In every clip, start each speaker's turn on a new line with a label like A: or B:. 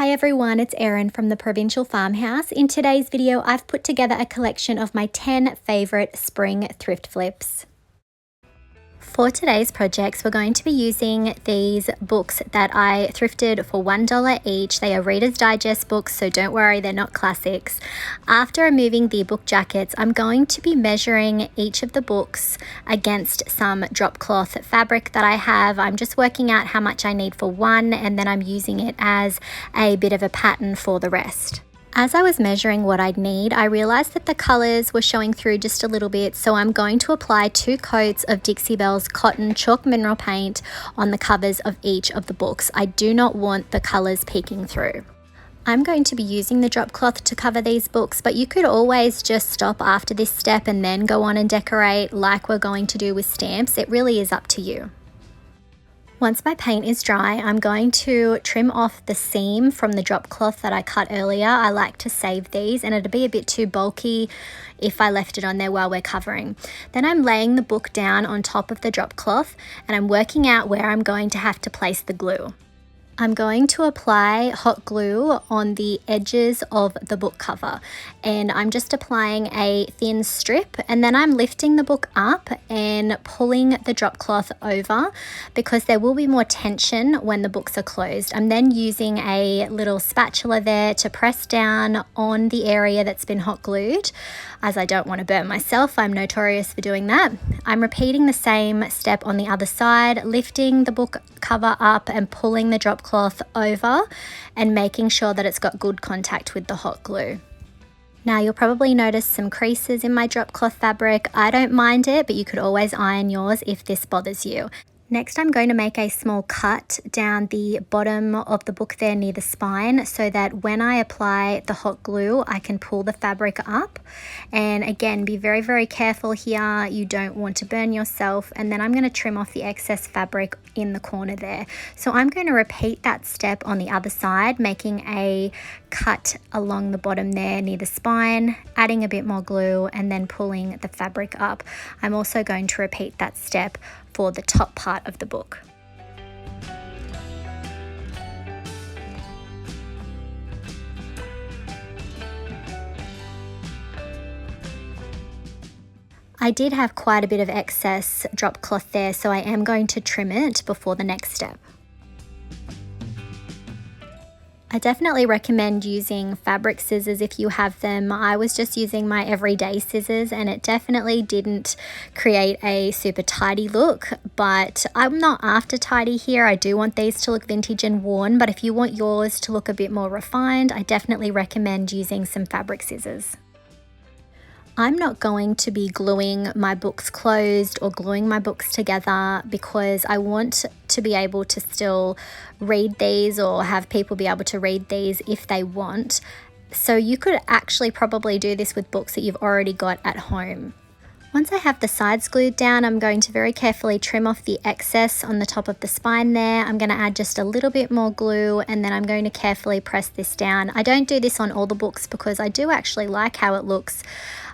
A: Hi everyone, it's Erin from the Provincial Farmhouse. In today's video, I've put together a collection of my 10 favourite spring thrift flips. For today's projects, we're going to be using these books that I thrifted for $1 each. They are Reader's Digest books, so don't worry, they're not classics. After removing the book jackets, I'm going to be measuring each of the books against some drop cloth fabric that I have. I'm just working out how much I need for one, and then I'm using it as a bit of a pattern for the rest. As I was measuring what I'd need, I realized that the colors were showing through just a little bit, so I'm going to apply 2 coats of Dixie Belle's cotton chalk mineral paint on the covers of each of the books. I do not want the colors peeking through. I'm going to be using the drop cloth to cover these books, but you could always just stop after this step and then go on and decorate like we're going to do with stamps. It really is up to you. Once my paint is dry, I'm going to trim off the seam from the drop cloth that I cut earlier. I like to save these, and it'd be a bit too bulky if I left it on there while we're covering. Then I'm laying the book down on top of the drop cloth, and I'm working out where I'm going to have to place the glue. I'm going to apply hot glue on the edges of the book cover, and I'm just applying a thin strip, and then I'm lifting the book up and pulling the drop cloth over because there will be more tension when the books are closed. I'm then using a little spatula there to press down on the area that's been hot glued. As I don't want to burn myself, I'm notorious for doing that. I'm repeating the same step on the other side, lifting the book cover up and pulling the drop cloth over and making sure that it's got good contact with the hot glue. Now you'll probably notice some creases in my drop cloth fabric. I don't mind it, but you could always iron yours if this bothers you. Next, I'm going to make a small cut down the bottom of the book there near the spine so that when I apply the hot glue, I can pull the fabric up. And again, be very, very careful here. You don't want to burn yourself. And then I'm going to trim off the excess fabric in the corner there. So I'm going to repeat that step on the other side, making a cut along the bottom there near the spine, adding a bit more glue, and then pulling the fabric up. I'm also going to repeat that step for the top part of the book. I did have quite a bit of excess drop cloth there, so I am going to trim it before the next step. I definitely recommend using fabric scissors if you have them. I was just using my everyday scissors and it definitely didn't create a super tidy look, but I'm not after tidy here. I do want these to look vintage and worn, but if you want yours to look a bit more refined, I definitely recommend using some fabric scissors. I'm not going to be gluing my books closed or gluing my books together because I want to be able to still read these or have people be able to read these if they want. So you could actually probably do this with books that you've already got at home. Once I have the sides glued down, I'm going to very carefully trim off the excess on the top of the spine there. I'm going to add just a little bit more glue, and then I'm going to carefully press this down. I don't do this on all the books because I do actually like how it looks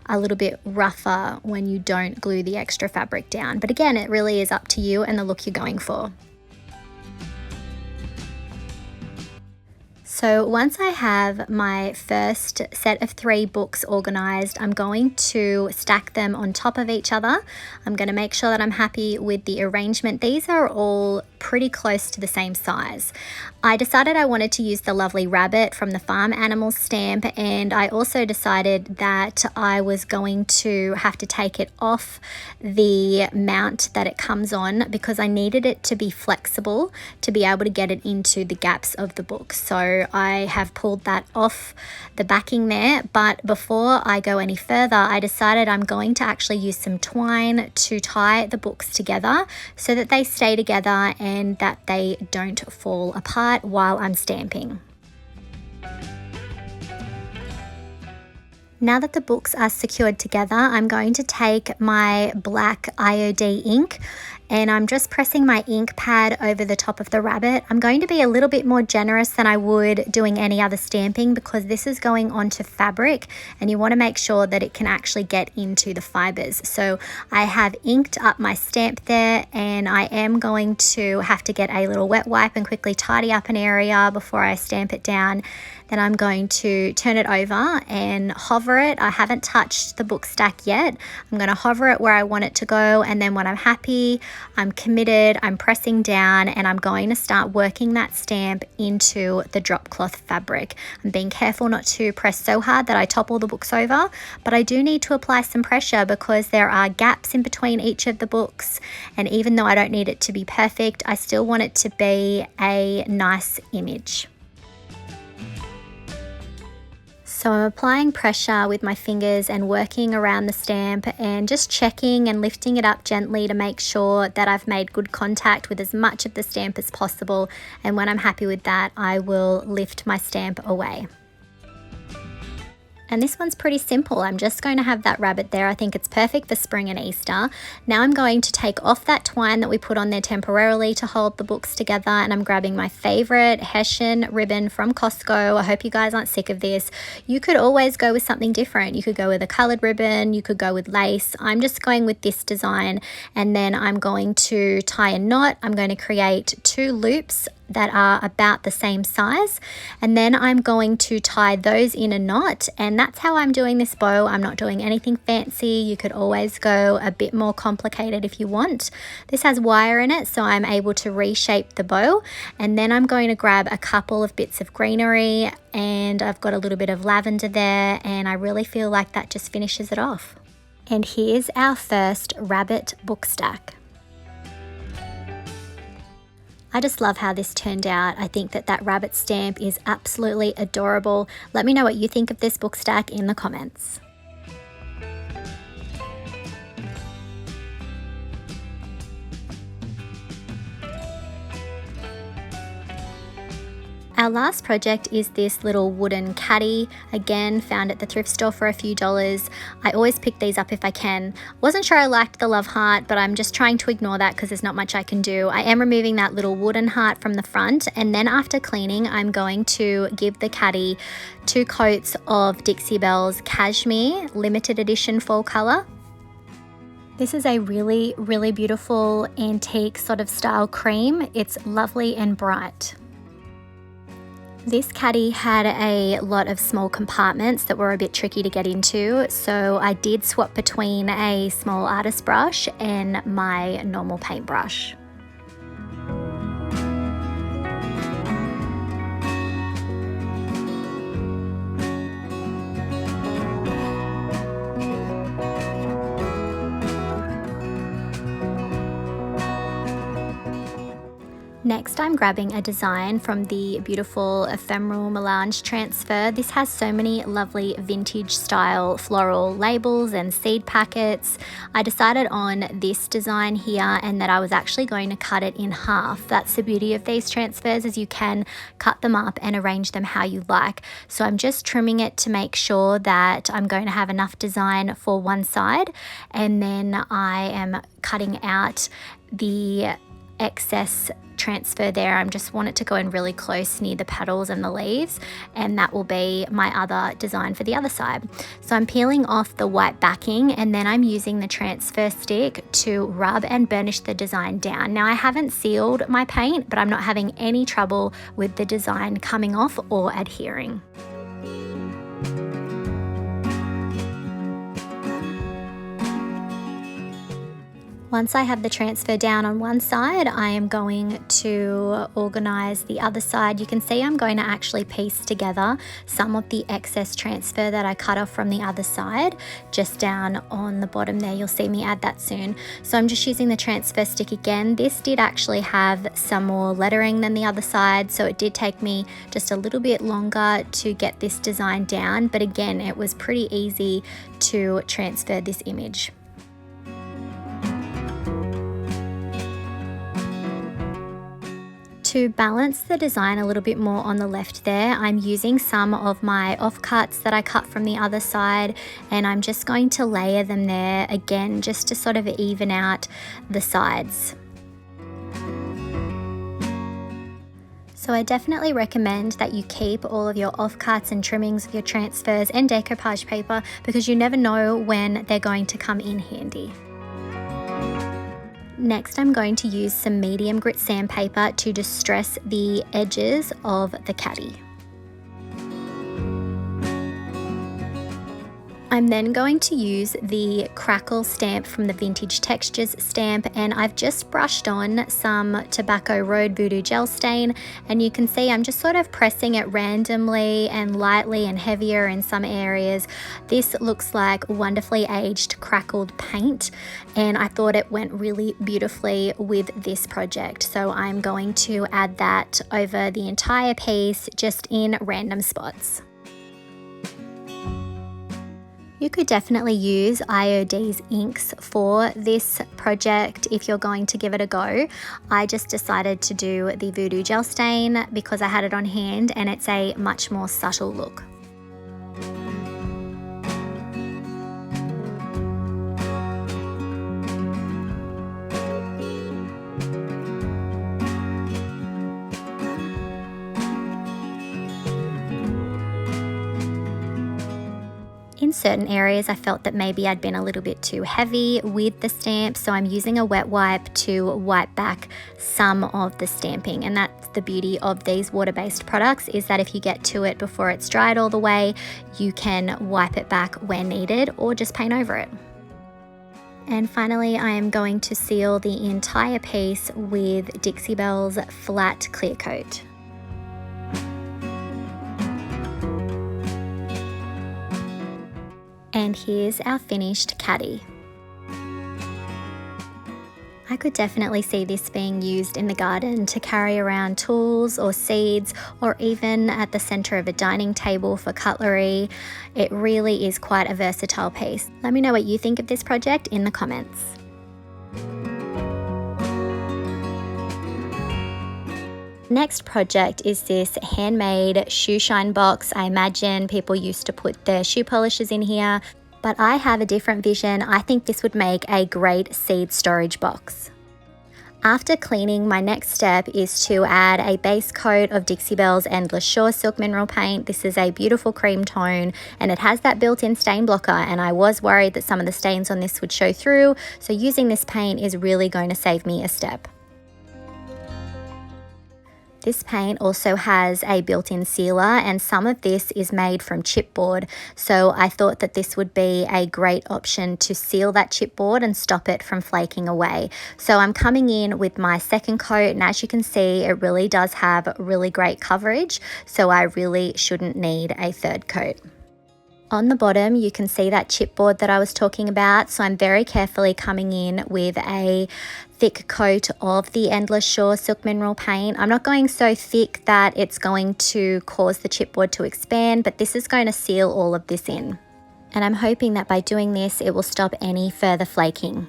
A: a little bit rougher when you don't glue the extra fabric down. But again, it really is up to you and the look you're going for. So once I have my first set of 3 books organized, I'm going to stack them on top of each other. I'm going to make sure that I'm happy with the arrangement. These are all pretty close to the same size. I decided I wanted to use the lovely rabbit from the Farm Animals stamp, and I also decided that I was going to have to take it off the mount that it comes on because I needed it to be flexible to be able to get it into the gaps of the book. So I have pulled that off the backing there, but before I go any further, I decided I'm going to actually use some twine to tie the books together so that they stay together and that they don't fall apart while I'm stamping. Now that the books are secured together, I'm going to take my black IOD ink and I'm just pressing my ink pad over the top of the rabbit. I'm going to be a little bit more generous than I would doing any other stamping because this is going onto fabric and you want to make sure that it can actually get into the fibers. So I have inked up my stamp there, and I am going to have to get a little wet wipe and quickly tidy up an area before I stamp it down. Then I'm going to turn it over and hover it. I haven't touched the book stack yet. I'm going to hover it where I want it to go, and then when I'm happy, I'm committed, I'm pressing down, and I'm going to start working that stamp into the drop cloth fabric. I'm being careful not to press so hard that I topple the books over, but I do need to apply some pressure because there are gaps in between each of the books, and even though I don't need it to be perfect, I still want it to be a nice image. So I'm applying pressure with my fingers and working around the stamp and just checking and lifting it up gently to make sure that I've made good contact with as much of the stamp as possible. And when I'm happy with that, I will lift my stamp away. And this one's pretty simple. I'm just going to have that rabbit there. I think it's perfect for spring and Easter. Now I'm going to take off that twine that we put on there temporarily to hold the books together, and I'm grabbing my favorite Hessian ribbon from Costco. I hope you guys aren't sick of this. You could always go with something different. You could go with a colored ribbon, you could go with lace. I'm just going with this design, and then I'm going to tie a knot. I'm going to create 2 loops that are about the same size, and then I'm going to tie those in a knot, and that's how I'm doing this bow. I'm not doing anything fancy. You could always go a bit more complicated if you want. This has wire in it, so I'm able to reshape the bow, and then I'm going to grab a couple of bits of greenery, and I've got a little bit of lavender there, and I really feel like that just finishes it off. And here's our first rabbit book stack. I just love how this turned out. I think that rabbit stamp is absolutely adorable. Let me know what you think of this book stack in the comments. Our last project is this little wooden caddy, again found at the thrift store for a few dollars. I always pick these up if I can. Wasn't sure I liked the love heart, but I'm just trying to ignore that because there's not much I can do. I am removing that little wooden heart from the front, and then after cleaning, I'm going to give the caddy 2 coats of Dixie Belle's Cashmere limited edition fall color. This is a really, really beautiful antique sort of style cream. It's lovely and bright. This caddy had a lot of small compartments that were a bit tricky to get into, so I did swap between a small artist brush and my normal paintbrush. Next, I'm grabbing a design from the beautiful Ephemeral Melange transfer. This has so many lovely vintage style floral labels and seed packets. I decided on this design here and that I was actually going to cut it in half. That's the beauty of these transfers, is you can cut them up and arrange them how you like. So I'm just trimming it to make sure that I'm going to have enough design for one side, and then I am cutting out the excess transfer there. I just want it to go in really close near the petals and the leaves, and that will be my other design for the other side. So I'm peeling off the white backing, and then I'm using the transfer stick to rub and burnish the design down. Now I haven't sealed my paint, but I'm not having any trouble with the design coming off or adhering. Once I have the transfer down on one side, I am going to organize the other side. You can see I'm going to actually piece together some of the excess transfer that I cut off from the other side, just down on the bottom there. You'll see me add that soon. So I'm just using the transfer stick again. This did actually have some more lettering than the other side, so it did take me just a little bit longer to get this design down, but again, it was pretty easy to transfer this image. To balance the design a little bit more on the left there, I'm using some of my offcuts that I cut from the other side, and I'm just going to layer them there again just to sort of even out the sides. So I definitely recommend that you keep all of your offcuts and trimmings of your transfers and decoupage paper, because you never know when they're going to come in handy. Next, I'm going to use some medium grit sandpaper to distress the edges of the caddy. I'm then going to use the Crackle stamp from the Vintage Textures stamp, and I've just brushed on some Tobacco Road Voodoo gel stain, and you can see I'm just sort of pressing it randomly and lightly and heavier in some areas. This looks like wonderfully aged crackled paint, and I thought it went really beautifully with this project, so I'm going to add that over the entire piece just in random spots. You could definitely use IOD's inks for this project if you're going to give it a go. I just decided to do the Voodoo gel stain because I had it on hand and it's a much more subtle look. In certain areas I felt that maybe I'd been a little bit too heavy with the stamp, so I'm using a wet wipe to wipe back some of the stamping, and that's the beauty of these water-based products, is that if you get to it before it's dried all the way, you can wipe it back when needed or just paint over it. And finally, I am going to seal the entire piece with Dixie Belle's flat clear coat. And here's our finished caddy. I could definitely see this being used in the garden to carry around tools or seeds, or even at the center of a dining table for cutlery. It really is quite a versatile piece. Let me know what you think of this project in the comments. Next project is this handmade shoe shine box. I imagine people used to put their shoe polishers in here, but I have a different vision. I think this would make a great seed storage box. After cleaning, my next step is to add a base coat of Dixie Belle's Endless Shore Silk Mineral Paint. This is a beautiful cream tone and it has that built-in stain blocker, and I was worried that some of the stains on this would show through, so using this paint is really going to save me a step. This paint also has a built-in sealer, and some of this is made from chipboard, so I thought that this would be a great option to seal that chipboard and stop it from flaking away. So I'm coming in with my second coat, and as you can see, it really does have really great coverage, so I really shouldn't need a third coat. On the bottom, you can see that chipboard that I was talking about, so I'm very carefully coming in with a thick coat of the Endless Shore Silk Mineral Paint. I'm not going so thick that it's going to cause the chipboard to expand, but this is going to seal all of this in. And I'm hoping that by doing this, it will stop any further flaking.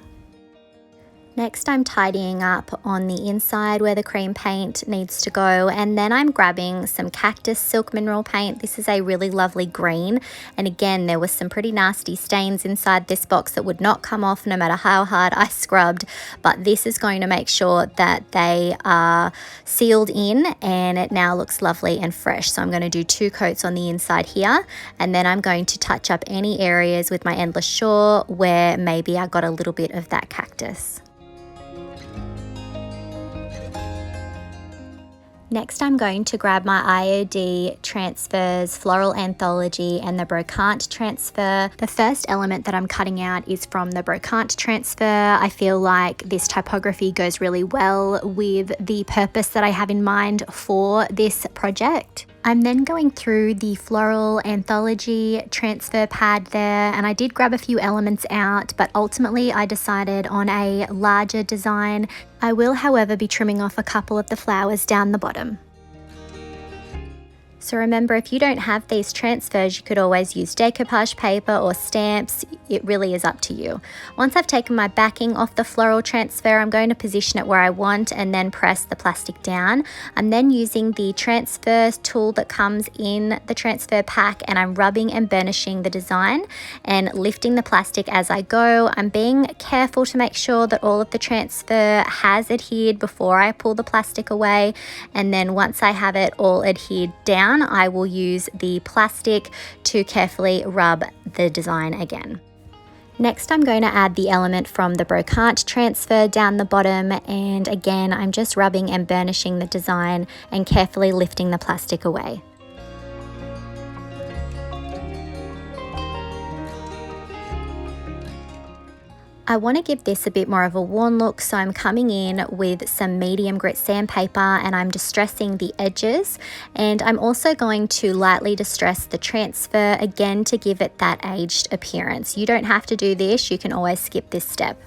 A: Next, I'm tidying up on the inside where the cream paint needs to go, and then I'm grabbing some Cactus Silk Mineral Paint. This is a really lovely green, and again, there was some pretty nasty stains inside this box that would not come off no matter how hard I scrubbed, but this is going to make sure that they are sealed in, and it now looks lovely and fresh. So I'm going to do 2 coats on the inside here, and then I'm going to touch up any areas with my Endless Shore where maybe I got a little bit of that cactus. Next, I'm going to grab my IOD transfers, Floral Anthology and the Brocante transfer. The first element that I'm cutting out is from the Brocante transfer. I feel like this typography goes really well with the purpose that I have in mind for this project. I'm then going through the Floral Anthology transfer pad there, and I did grab a few elements out, but ultimately I decided on a larger design. I will, however, be trimming off a couple of the flowers down the bottom. So remember, if you don't have these transfers, you could always use decoupage paper or stamps. It really is up to you. Once I've taken my backing off the floral transfer, I'm going to position it where I want and then press the plastic down. I'm then using the transfer tool that comes in the transfer pack, and I'm rubbing and burnishing the design and lifting the plastic as I go. I'm being careful to make sure that all of the transfer has adhered before I pull the plastic away, and then once I have it all adhered down, I will use the plastic to carefully rub the design again. Next, I'm going to add the element from the Brocante transfer down the bottom, and again, I'm just rubbing and burnishing the design and carefully lifting the plastic away. I want to give this a bit more of a worn look, so I'm coming in with some medium grit sandpaper and I'm distressing the edges, and I'm also going to lightly distress the transfer again to give it that aged appearance. You don't have to do this, you can always skip this step.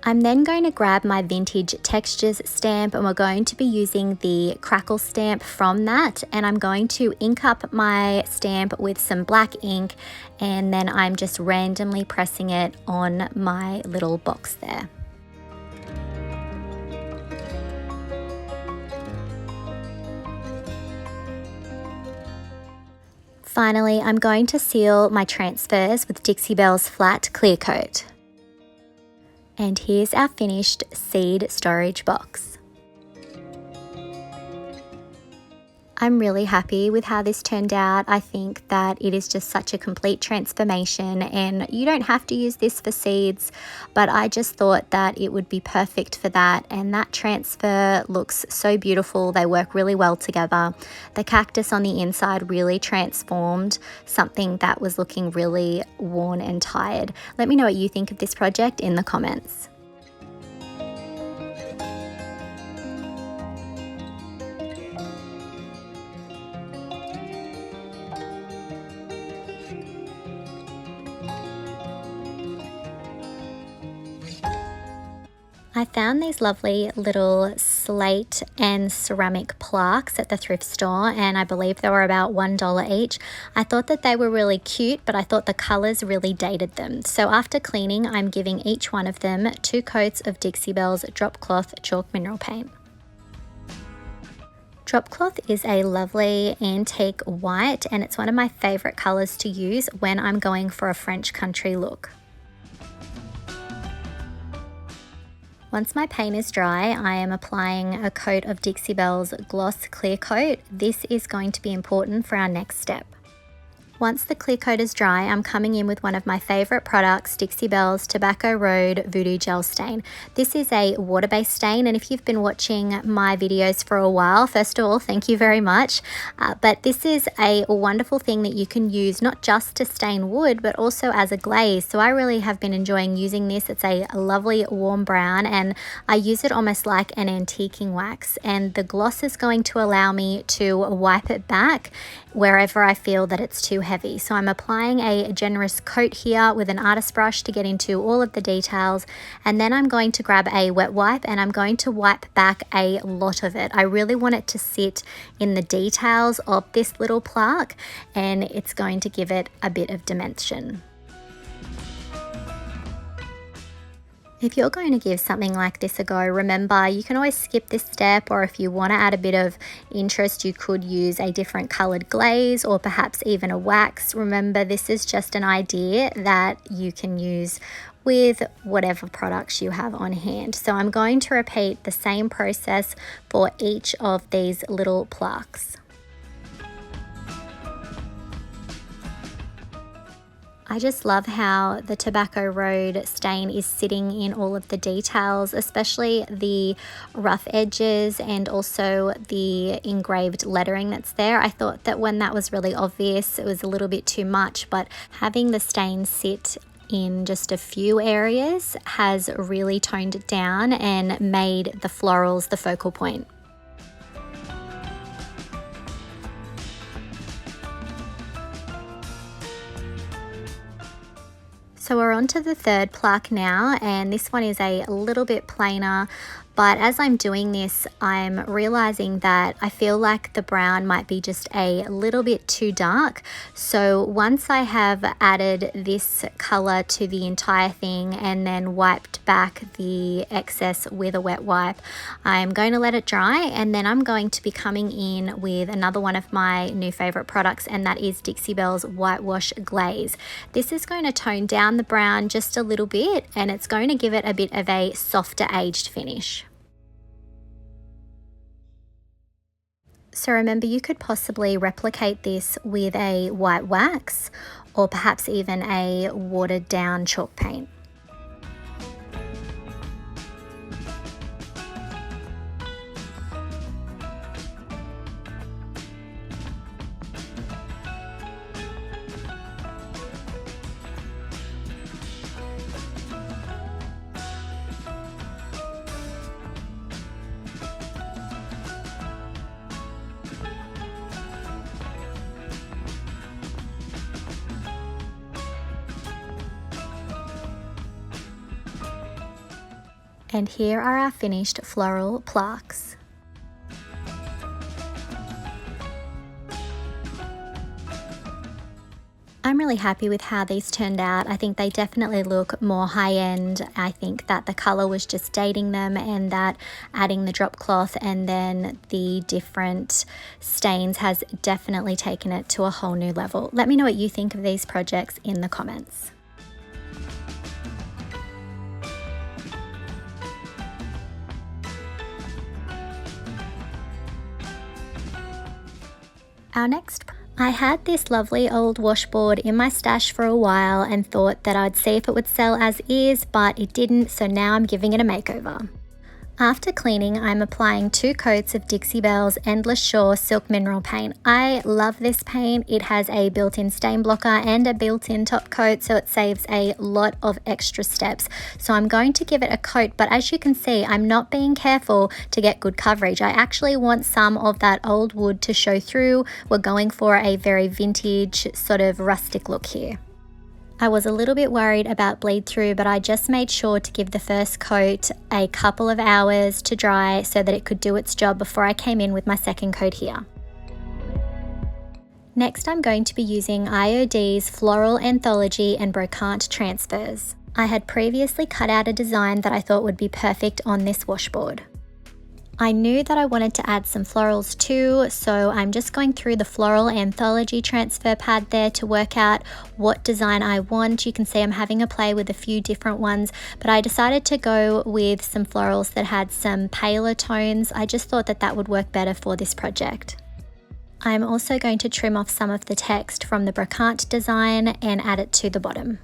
A: I'm then going to grab my vintage textures stamp, and we're going to be using the crackle stamp from that, and I'm going to ink up my stamp with some black ink, and then I'm just randomly pressing it on my little box there. Finally, I'm going to seal my transfers with Dixie Belle's flat clear coat. And here's our finished seed storage box. I'm really happy with how this turned out. I think that it is just such a complete transformation, and you don't have to use this for seeds, but I just thought that it would be perfect for that, and that transfer looks so beautiful. They work really well together. The cactus on the inside really transformed something that was looking really worn and tired. Let me know what you think of this project in the comments. I found these lovely little slate and ceramic plaques at the thrift store, and I believe they were about $1 each. I thought that they were really cute, but I thought the colors really dated them. So after cleaning, I'm giving each one of them 2 coats of Dixie Belle's Drop Cloth Chalk Mineral Paint. Drop Cloth is a lovely antique white, and it's one of my favorite colors to use when I'm going for a French country look. Once my paint is dry, I am applying a coat of Dixie Belle's Gloss Clear Coat. This is going to be important for our next step. Once the clear coat is dry, I'm coming in with one of my favorite products, Dixie Belle's Tobacco Road Voodoo Gel Stain. This is a water-based stain, and if you've been watching my videos for a while, first of all, thank you very much. But this is a wonderful thing that you can use not just to stain wood, but also as a glaze. So I really have been enjoying using this. It's a lovely warm brown, and I use it almost like an antiquing wax. And the gloss is going to allow me to wipe it back wherever I feel that it's too heavy. So I'm applying a generous coat here with an artist brush to get into all of the details, and then I'm going to grab a wet wipe and I'm going to wipe back a lot of it. I really want it to sit in the details of this little plaque, and it's going to give it a bit of dimension. If you're going to give something like this a go, remember you can always skip this step, or if you want to add a bit of interest, you could use a different colored glaze or perhaps even a wax. Remember, this is just an idea that you can use with whatever products you have on hand. So I'm going to repeat the same process for each of these little plaques. I just love how the Tobacco Road stain is sitting in all of the details, especially the rough edges and also the engraved lettering that's there. I thought that when that was really obvious, it was a little bit too much, but having the stain sit in just a few areas has really toned it down and made the florals the focal point. So we're on to the third plaque now, and this one is a little bit plainer, But as I'm doing this, I'm realizing that I feel like the brown might be just a little bit too dark. So once I have added this color to the entire thing and then wiped back the excess with a wet wipe, I'm going to let it dry, and then I'm going to be coming in with another one of my new favorite products, and that is Dixie Belle's Whitewash Glaze. This is going to tone down the brown just a little bit, and it's going to give it a bit of a softer aged finish. So remember, you could possibly replicate this with a white wax or perhaps even a watered down chalk paint. And here are our finished floral plaques. I'm really happy with how these turned out. I think they definitely look more high-end. I think that the color was just dating them, and that adding the drop cloth and then the different stains has definitely taken it to a whole new level. Let me know what you think of these projects in the comments. Our next, I had this lovely old washboard in my stash for a while and thought that I'd see if it would sell as is, but it didn't, so now I'm giving it a makeover. After cleaning, I'm applying 2 coats of Dixie Belle's Endless Shore Silk Mineral Paint. I love this paint. It has a built-in stain blocker and a built-in top coat, so it saves a lot of extra steps. So I'm going to give it a coat, but as you can see, I'm not being careful to get good coverage. I actually want some of that old wood to show through. We're going for a very vintage, sort of rustic look here. I was a little bit worried about bleed through, but I just made sure to give the first coat a couple of hours to dry so that it could do its job before I came in with my second coat here. Next, I'm going to be using IOD's Floral Anthology and Brocante transfers. I had previously cut out a design that I thought would be perfect on this washboard. I knew that I wanted to add some florals too, so I'm just going through the Floral Anthology transfer pad there to work out what design I want. You can see I'm having a play with a few different ones, but I decided to go with some florals that had some paler tones. I just thought that that would work better for this project. I'm also going to trim off some of the text from the Brocante design and add it to the bottom.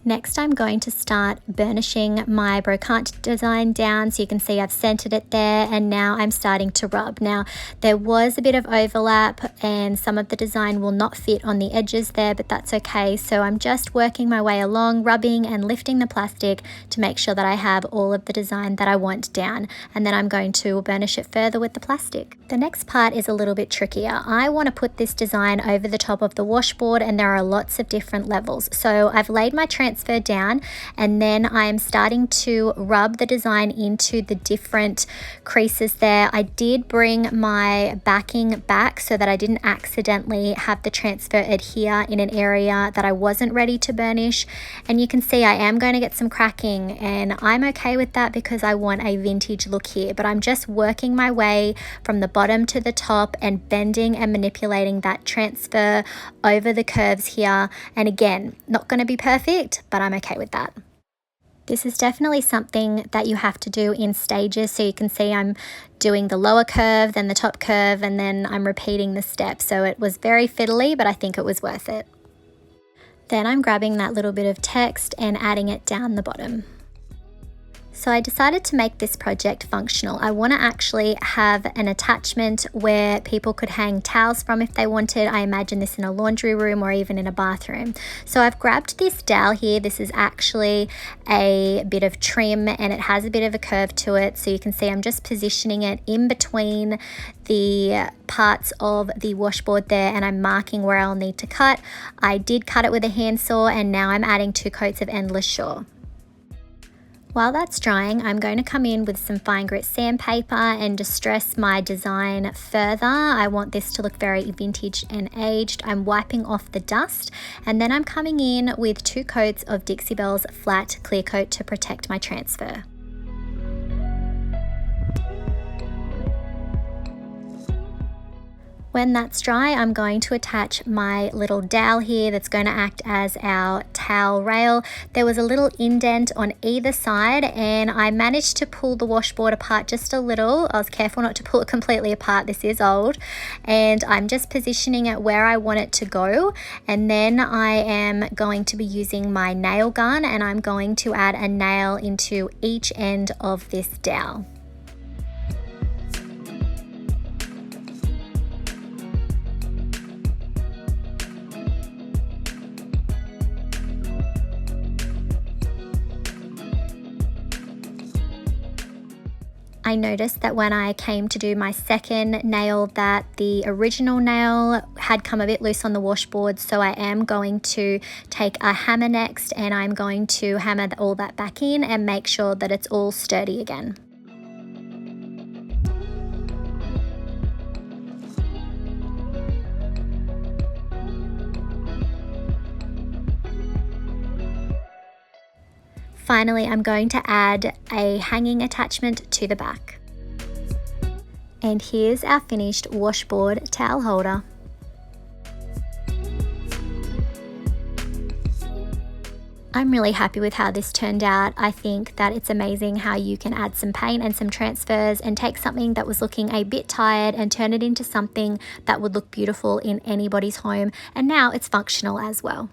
A: Next, I'm going to start burnishing my Brocante design down, so you can see I've centered it there, and now I'm starting to rub. Now, there was a bit of overlap and some of the design will not fit on the edges there, but that's okay. So I'm just working my way along, rubbing and lifting the plastic to make sure that I have all of the design that I want down, and then I'm going to burnish it further with the plastic. The next part is a little bit trickier. I want to put this design over the top of the washboard, and there are lots of different levels. So I've laid my transfer down, and then I'm starting to rub the design into the different creases there. I did bring my backing back so that I didn't accidentally have the transfer adhere in an area that I wasn't ready to burnish, and you can see I am going to get some cracking, and I'm okay with that because I want a vintage look here. But I'm just working my way from the bottom to the top and bending and manipulating that transfer over the curves here, and again, not going to be perfect, but I'm okay with that. This is definitely something that you have to do in stages, so you can see I'm doing the lower curve, then the top curve, and then I'm repeating the steps. So it was very fiddly, but I think it was worth it. Then I'm grabbing that little bit of text and adding it down the bottom. So I decided to make this project functional. I want to actually have an attachment where people could hang towels from if they wanted. I imagine this in a laundry room or even in a bathroom. So I've grabbed this dowel here. This is actually a bit of trim and it has a bit of a curve to it. So you can see I'm just positioning it in between the parts of the washboard there, and I'm marking where I'll need to cut. I did cut it with a handsaw, and now I'm adding 2 coats of Endless Shore. While that's drying, I'm going to come in with some fine grit sandpaper and distress my design further. I want this to look very vintage and aged. I'm wiping off the dust, and then I'm coming in with 2 coats of Dixie Belle's flat clear coat to protect my transfer. When that's dry, I'm going to attach my little dowel here that's going to act as our towel rail. There was a little indent on either side, and I managed to pull the washboard apart just a little. I was careful not to pull it completely apart, this is old, and I'm just positioning it where I want it to go. And then I am going to be using my nail gun, and I'm going to add a nail into each end of this dowel. I noticed that when I came to do my second nail that the original nail had come a bit loose on the washboard, so I am going to take a hammer next and I'm going to hammer all that back in and make sure that it's all sturdy again. Finally, I'm going to add a hanging attachment to the back. And here's our finished washboard towel holder. I'm really happy with how this turned out. I think that it's amazing how you can add some paint and some transfers and take something that was looking a bit tired and turn it into something that would look beautiful in anybody's home, and now it's functional as well.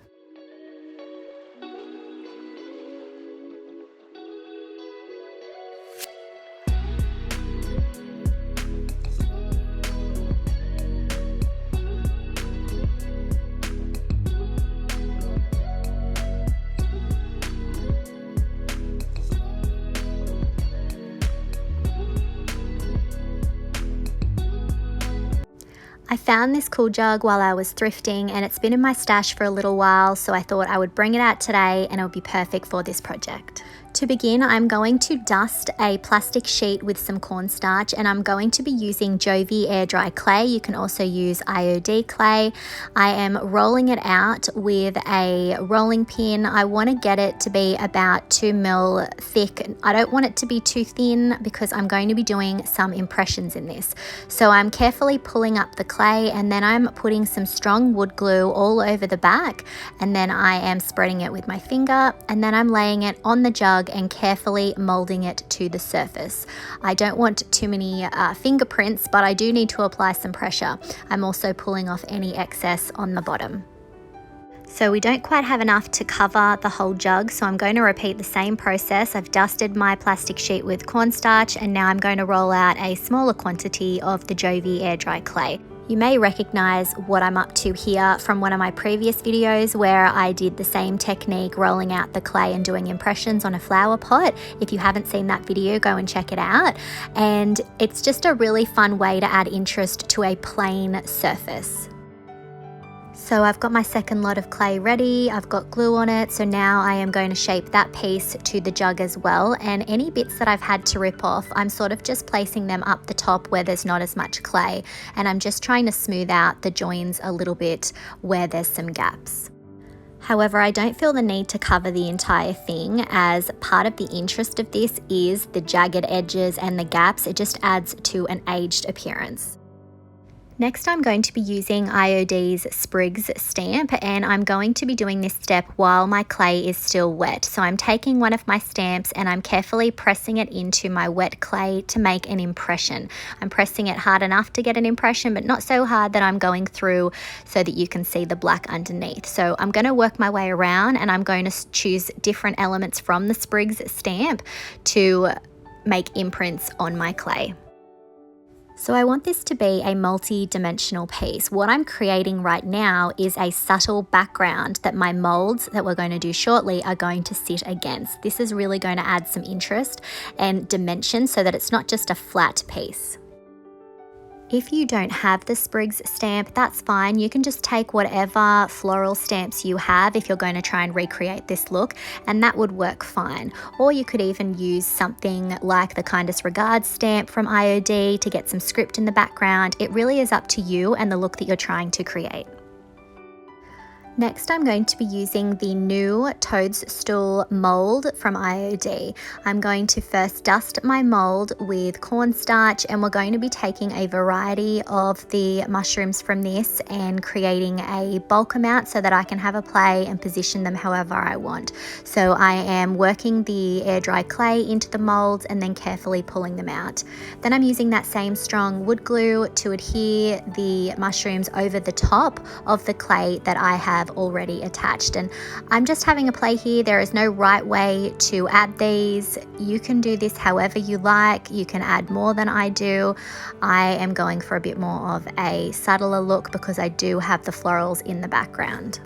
A: I found this cool jug while I was thrifting, and it's been in my stash for a little while, so I thought I would bring it out today and it'll be perfect for this project. To begin, I'm going to dust a plastic sheet with some cornstarch, and I'm going to be using Jovi air dry clay. You can also use IOD clay. I am rolling it out with a rolling pin. I want to get it to be about 2 mil thick. I don't want it to be too thin because I'm going to be doing some impressions in this. So I'm carefully pulling up the clay, and then I'm putting some strong wood glue all over the back, and then I am spreading it with my finger, and then I'm laying it on the jug and carefully molding it to the surface. I don't want too many fingerprints, but I do need to apply some pressure. I'm also pulling off any excess on the bottom. So we don't quite have enough to cover the whole jug, so I'm going to repeat the same process. I've dusted my plastic sheet with cornstarch, and now I'm going to roll out a smaller quantity of the Jovi air dry clay. You may recognize what I'm up to here from one of my previous videos where I did the same technique, rolling out the clay and doing impressions on a flower pot. If you haven't seen that video, go and check it out. And it's just a really fun way to add interest to a plain surface. So I've got my second lot of clay ready, I've got glue on it, so now I am going to shape that piece to the jug as well, and any bits that I've had to rip off, I'm sort of just placing them up the top where there's not as much clay, and I'm just trying to smooth out the joins a little bit where there's some gaps. However, I don't feel the need to cover the entire thing, as part of the interest of this is the jagged edges and the gaps. It just adds to an aged appearance. Next, I'm going to be using IOD's Sprigs Stamp, and I'm going to be doing this step while my clay is still wet. So I'm taking one of my stamps and I'm carefully pressing it into my wet clay to make an impression. I'm pressing it hard enough to get an impression, but not so hard that I'm going through so that you can see the black underneath. So I'm going to work my way around, and I'm going to choose different elements from the Sprigs Stamp to make imprints on my clay. So I want this to be a multi-dimensional piece. What I'm creating right now is a subtle background that my molds that we're going to do shortly are going to sit against. This is really going to add some interest and dimension so that it's not just a flat piece. If you don't have the Sprigs stamp, that's fine. You can just take whatever floral stamps you have if you're going to try and recreate this look, and that would work fine. Or you could even use something like the Kindest Regards stamp from IOD to get some script in the background. It really is up to you and the look that you're trying to create. Next, I'm going to be using the new Toadstool mold from IOD. I'm going to first dust my mold with cornstarch, and we're going to be taking a variety of the mushrooms from this and creating a bulk amount so that I can have a play and position them however I want. So I am working the air dry clay into the molds and then carefully pulling them out. Then I'm using that same strong wood glue to adhere the mushrooms over the top of the clay that I have already attached, and I'm just having a play here. There is no right way to add these. You can do this however you like. You can add more than I do. I am going for a bit more of a subtler look because I do have the florals in the background.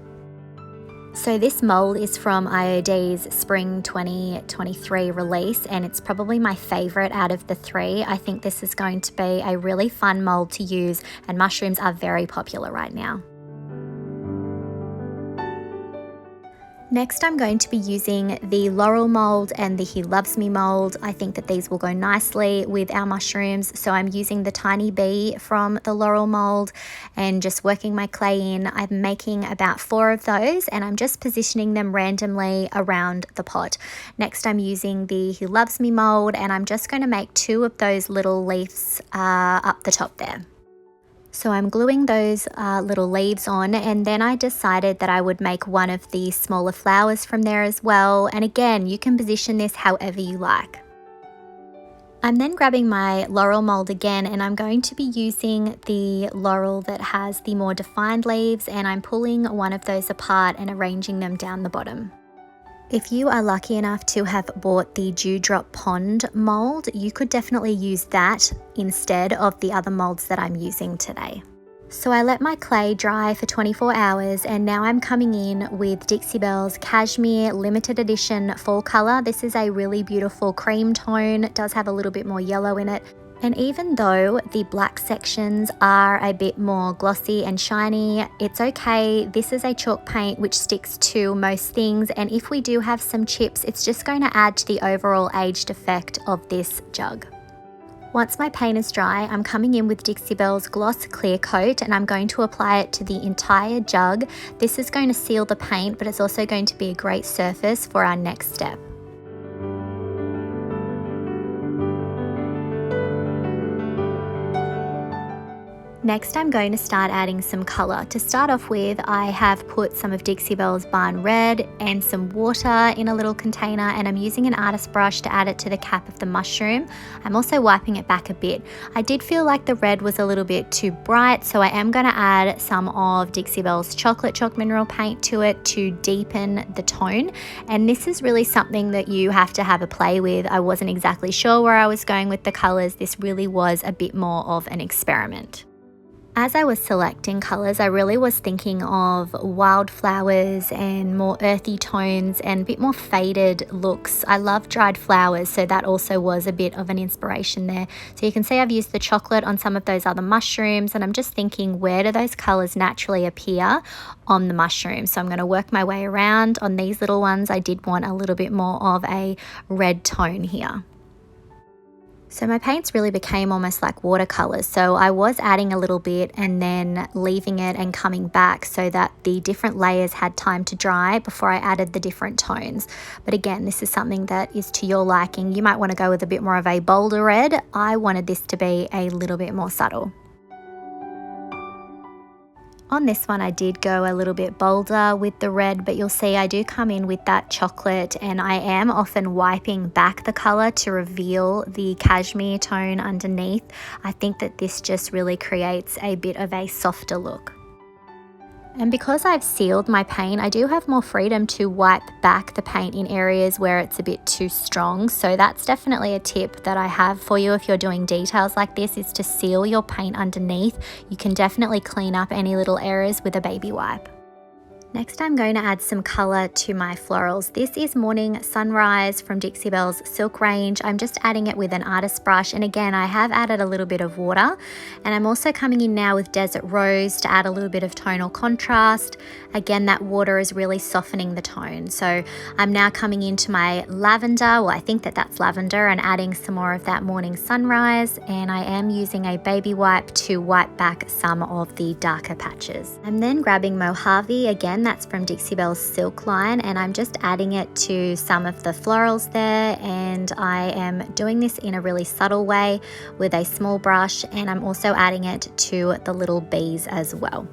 A: So this mold is from IOD's Spring 2023 release, and it's probably my favorite out of the three. I think this is going to be a really fun mold to use, and mushrooms are very popular right now. Next, I'm going to be using the Laurel mold and the He Loves Me mold. I think that these will go nicely with our mushrooms. So I'm using the tiny bee from the Laurel mold and just working my clay in. I'm making about 4 of those, and I'm just positioning them randomly around the pot. Next, I'm using the He Loves Me mold, and I'm just going to make 2 of those little leaves up the top there. So I'm gluing those little leaves on, and then I decided that I would make one of the smaller flowers from there as well. And again, you can position this however you like. I'm then grabbing my Laurel mold again, and I'm going to be using the Laurel that has the more defined leaves, and I'm pulling one of those apart and arranging them down the bottom. If you are lucky enough to have bought the Dewdrop Pond mold, you could definitely use that instead of the other molds that I'm using today. So I let my clay dry for 24 hours, and now I'm coming in with Dixie Belle's Cashmere Limited Edition Fall Color. This is a really beautiful cream tone. It does have a little bit more yellow in it. And even though the black sections are a bit more glossy and shiny, it's okay. This is a chalk paint which sticks to most things, and if we do have some chips, it's just going to add to the overall aged effect of this jug. Once my paint is dry, I'm coming in with Dixie Belle's Gloss Clear Coat, and I'm going to apply it to the entire jug. This is going to seal the paint, but it's also going to be a great surface for our next step. Next, I'm going to start adding some colour. To start off with, I have put some of Dixie Belle's Barn Red and some water in a little container, and I'm using an artist brush to add it to the cap of the mushroom. I'm also wiping it back a bit. I did feel like the red was a little bit too bright, so I am going to add some of Dixie Belle's Chocolate Chalk Mineral Paint to it to deepen the tone. And this is really something that you have to have a play with. I wasn't exactly sure where I was going with the colours. This really was a bit more of an experiment. As I was selecting colours, I really was thinking of wildflowers and more earthy tones and a bit more faded looks. I love dried flowers, so that also was a bit of an inspiration there. So you can see I've used the chocolate on some of those other mushrooms, and I'm just thinking, where do those colours naturally appear on the mushroom? So I'm going to work my way around. On these little ones, I did want a little bit more of a red tone here. So my paints really became almost like watercolors. So I was adding a little bit and then leaving it and coming back so that the different layers had time to dry before I added the different tones. But again, this is something that is to your liking. You might want to go with a bit more of a bolder red. I wanted this to be a little bit more subtle. On this one, I did go a little bit bolder with the red, but you'll see I do come in with that chocolate, and I am often wiping back the color to reveal the cashmere tone underneath. I think that this just really creates a bit of a softer look. And because I've sealed my paint, I do have more freedom to wipe back the paint in areas where it's a bit too strong. So that's definitely a tip that I have for you if you're doing details like this, is to seal your paint underneath. You can definitely clean up any little errors with a baby wipe. Next, I'm going to add some color to my florals. This is Morning Sunrise from Dixie Belle's Silk range. I'm just adding it with an artist brush, and again, I have added a little bit of water, and I'm also coming in now with Desert Rose to add a little bit of tonal contrast. Again, that water is really softening the tone. So I'm now coming into my lavender, well, I think that's lavender, and adding some more of that Morning Sunrise, and I am using a baby wipe to wipe back some of the darker patches. I'm then grabbing Mojave, again, that's from Dixie Belle's Silk line, and I'm just adding it to some of the florals there, and I am doing this in a really subtle way with a small brush, and I'm also adding it to the little bees as well.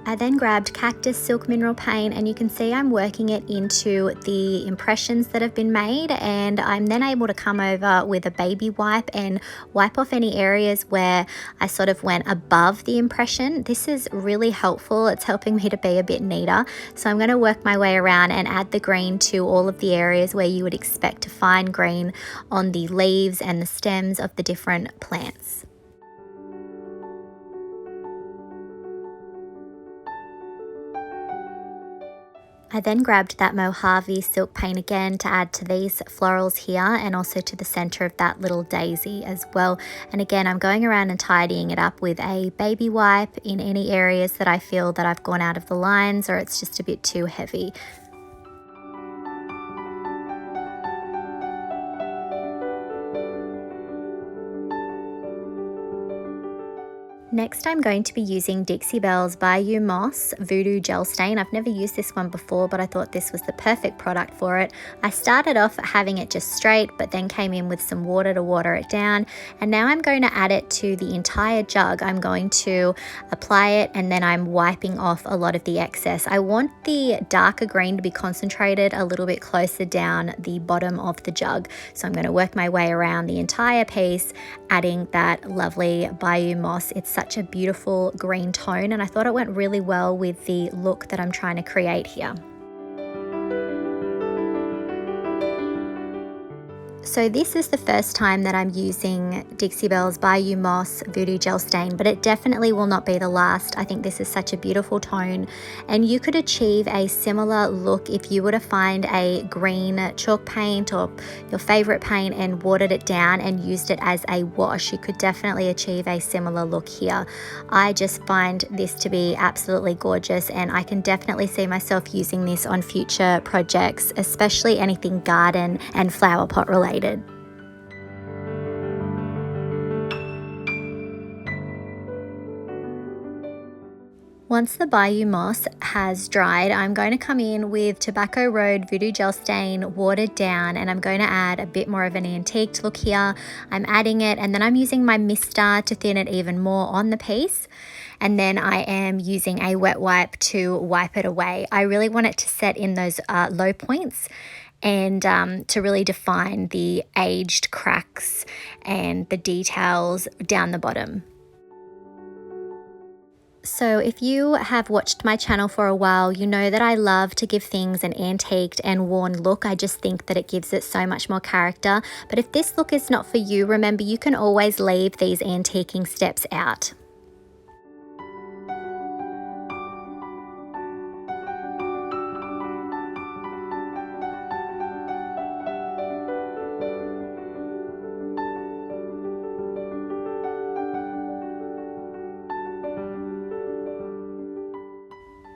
A: I then grabbed Cactus Silk Mineral Paint, and you can see I'm working it into the impressions that have been made, and I'm then able to come over with a baby wipe and wipe off any areas where I sort of went above the impression. This is really helpful. It's helping me to be a bit neater. So I'm going to work my way around and add the green to all of the areas where you would expect to find green on the leaves and the stems of the different plants. I then grabbed that Mojave silk paint again to add to these florals here, and also to the center of that little daisy as well. And again, I'm going around and tidying it up with a baby wipe in any areas that I feel that I've gone out of the lines or it's just a bit too heavy. Next, I'm going to be using Dixie Belle's Bayou Moss Voodoo Gel Stain. I've never used this one before, but I thought this was the perfect product for it. I started off having it just straight, but then came in with some water to water it down. And now I'm going to add it to the entire jug. I'm going to apply it, and then I'm wiping off a lot of the excess. I want the darker green to be concentrated a little bit closer down the bottom of the jug. So I'm going to work my way around the entire piece, adding that lovely Bayou Moss. It's such a beautiful green tone, and I thought it went really well with the look that I'm trying to create here. So this is the first time that I'm using Dixie Belle's Bayou Moss Voodoo Gel Stain, but it definitely will not be the last. I think this is such a beautiful tone, and you could achieve a similar look if you were to find a green chalk paint or your favorite paint and watered it down and used it as a wash. You could definitely achieve a similar look here. I just find this to be absolutely gorgeous, and I can definitely see myself using this on future projects, especially anything garden and flower pot related. Once the Bayou Moss has dried, I'm going to come in with Tobacco Road Voodoo Gel Stain watered down, and I'm going to add a bit more of an antiqued look here. I'm adding it, and then I'm using my mister to thin it even more on the piece. And then I am using a wet wipe to wipe it away. I really want it to set in those low points, and to really define the aged cracks and the details down the bottom. So if you have watched my channel for a while, you know that I love to give things an antiqued and worn look. I just think that it gives it so much more character. But if this look is not for you, remember you can always leave these antiquing steps out.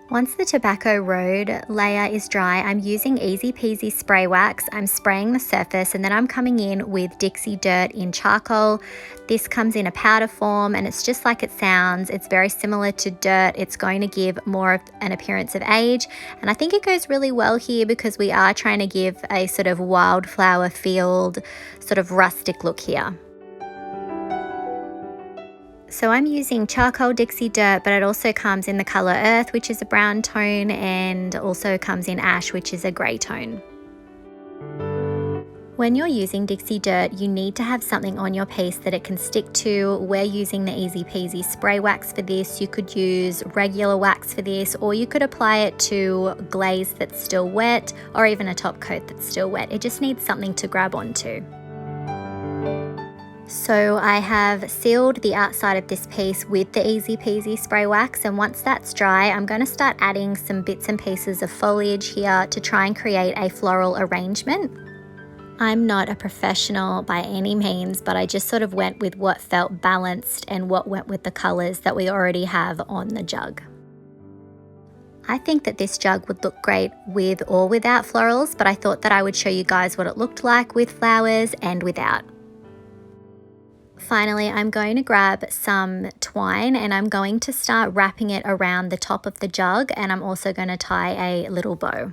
A: Once the Tobacco Road layer is dry, I'm using Easy Peasy Spray Wax. I'm spraying the surface, and then I'm coming in with Dixie Dirt in charcoal. This comes in a powder form, and it's just like it sounds. It's very similar to dirt. It's going to give more of an appearance of age, and I think it goes really well here because we are trying to give a sort of wildflower field, sort of rustic look here. So I'm using charcoal Dixie Dirt, but it also comes in the color Earth, which is a brown tone, and also comes in Ash, which is a grey tone. When you're using Dixie Dirt, you need to have something on your piece that it can stick to. We're using the Easy Peasy Spray Wax for this. You could use regular wax for this, or you could apply it to glaze that's still wet, or even a top coat that's still wet. It just needs something to grab onto. So I have sealed the outside of this piece with the Easy Peasy spray wax, and once that's dry, I'm going to start adding some bits and pieces of foliage here to try and create a floral arrangement. I'm not a professional by any means, but I just sort of went with what felt balanced and what went with the colours that we already have on the jug. I think that this jug would look great with or without florals, but I thought that I would show you guys what it looked like with flowers and without. Finally, I'm going to grab some twine and I'm going to start wrapping it around the top of the jug, and I'm also going to tie a little bow.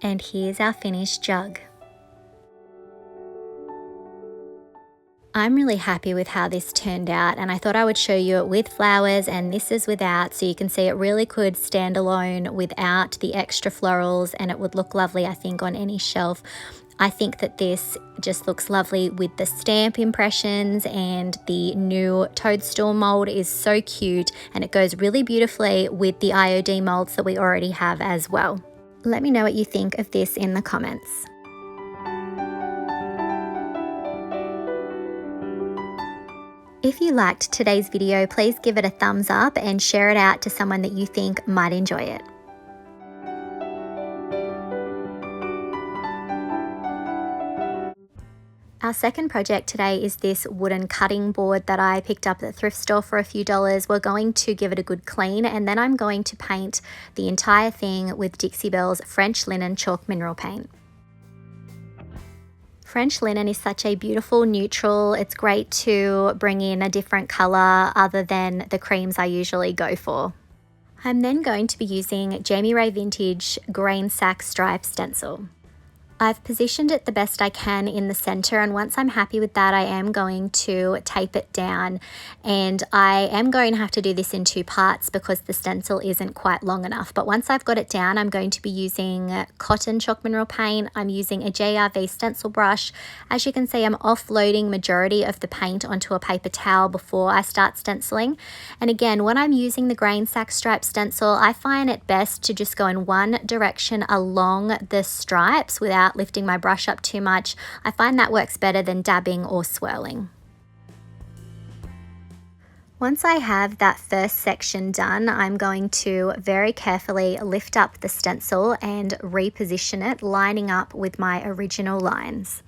A: And here's our finished jug. I'm really happy with how this turned out, and I thought I would show you it with flowers, and this is without, so you can see it really could stand alone without the extra florals, and it would look lovely, I think, on any shelf. I think that this just looks lovely with the stamp impressions, and the new Toadstool mold is so cute, and it goes really beautifully with the IOD molds that we already have as well. Let me know what you think of this in the comments. If you liked today's video, please give it a thumbs up and share it out to someone that you think might enjoy it. Our second project today is this wooden cutting board that I picked up at the thrift store for a few dollars. We're going to give it a good clean, and then I'm going to paint the entire thing with Dixie Belle's French linen chalk mineral paint. French linen is such a beautiful neutral. It's great to bring in a different color other than the creams I usually go for. I'm then going to be using Jamie Ray Vintage Grain Sack Stripe Stencil. I've positioned it the best I can in the center, and once I'm happy with that, I am going to tape it down, and I am going to have to do this in two parts because the stencil isn't quite long enough. But once I've got it down, I'm going to be using cotton chalk mineral paint. I'm using a JRV stencil brush. As you can see, I'm offloading majority of the paint onto a paper towel before I start stenciling. And again, when I'm using the grain sack stripe stencil, I find it best to just go in one direction along the stripes without lifting my brush up too much. I find that works better than dabbing or swirling. Once I have that first section done, I'm going to very carefully lift up the stencil and reposition it, lining up with my original lines.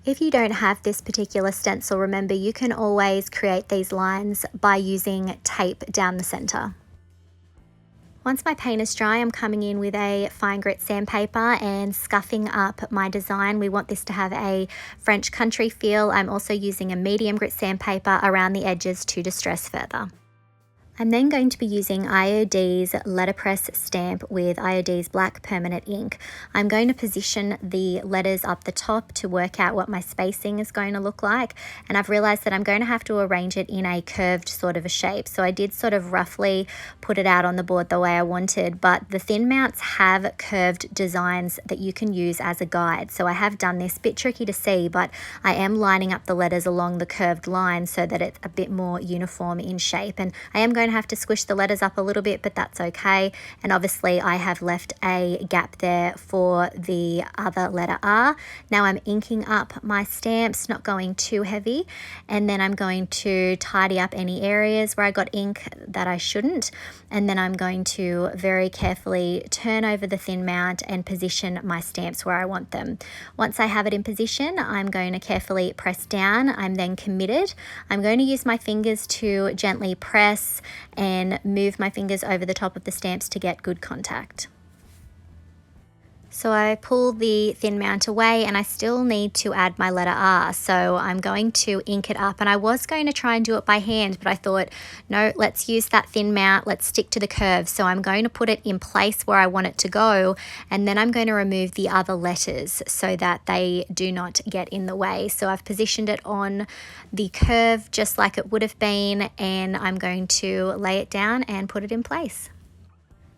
A: If you don't have this particular stencil, remember you can always create these lines by using tape down the center. Once my paint is dry, I'm coming in with a fine grit sandpaper and scuffing up my design. We want this to have a French country feel. I'm also using a medium grit sandpaper around the edges to distress further. I'm then going to be using IOD's letterpress stamp with IOD's black permanent ink. I'm going to position the letters up the top to work out what my spacing is going to look like, and I've realized that I'm going to have to arrange it in a curved sort of a shape. So I did sort of roughly put it out on the board the way I wanted, but the thin mounts have curved designs that you can use as a guide. So I have done this, bit tricky to see, but I am lining up the letters along the curved line so that it's a bit more uniform in shape, and I am going to have to squish the letters up a little bit, but that's okay. And obviously I have left a gap there for the other letter R. Now I'm inking up my stamps, not going too heavy, and then I'm going to tidy up any areas where I got ink that I shouldn't, and then I'm going to very carefully turn over the thin mount and position my stamps where I want them. Once I have it in position, I'm going to carefully press down. I'm then committed. I'm going to use my fingers to gently press and move my fingers over the top of the stamps to get good contact. So I pull the thin mount away and I still need to add my letter R. So I'm going to ink it up, and I was going to try and do it by hand, but I thought, no, let's use that thin mount, let's stick to the curve. So I'm going to put it in place where I want it to go, and then I'm going to remove the other letters so that they do not get in the way. So I've positioned it on the curve just like it would have been, and I'm going to lay it down and put it in place.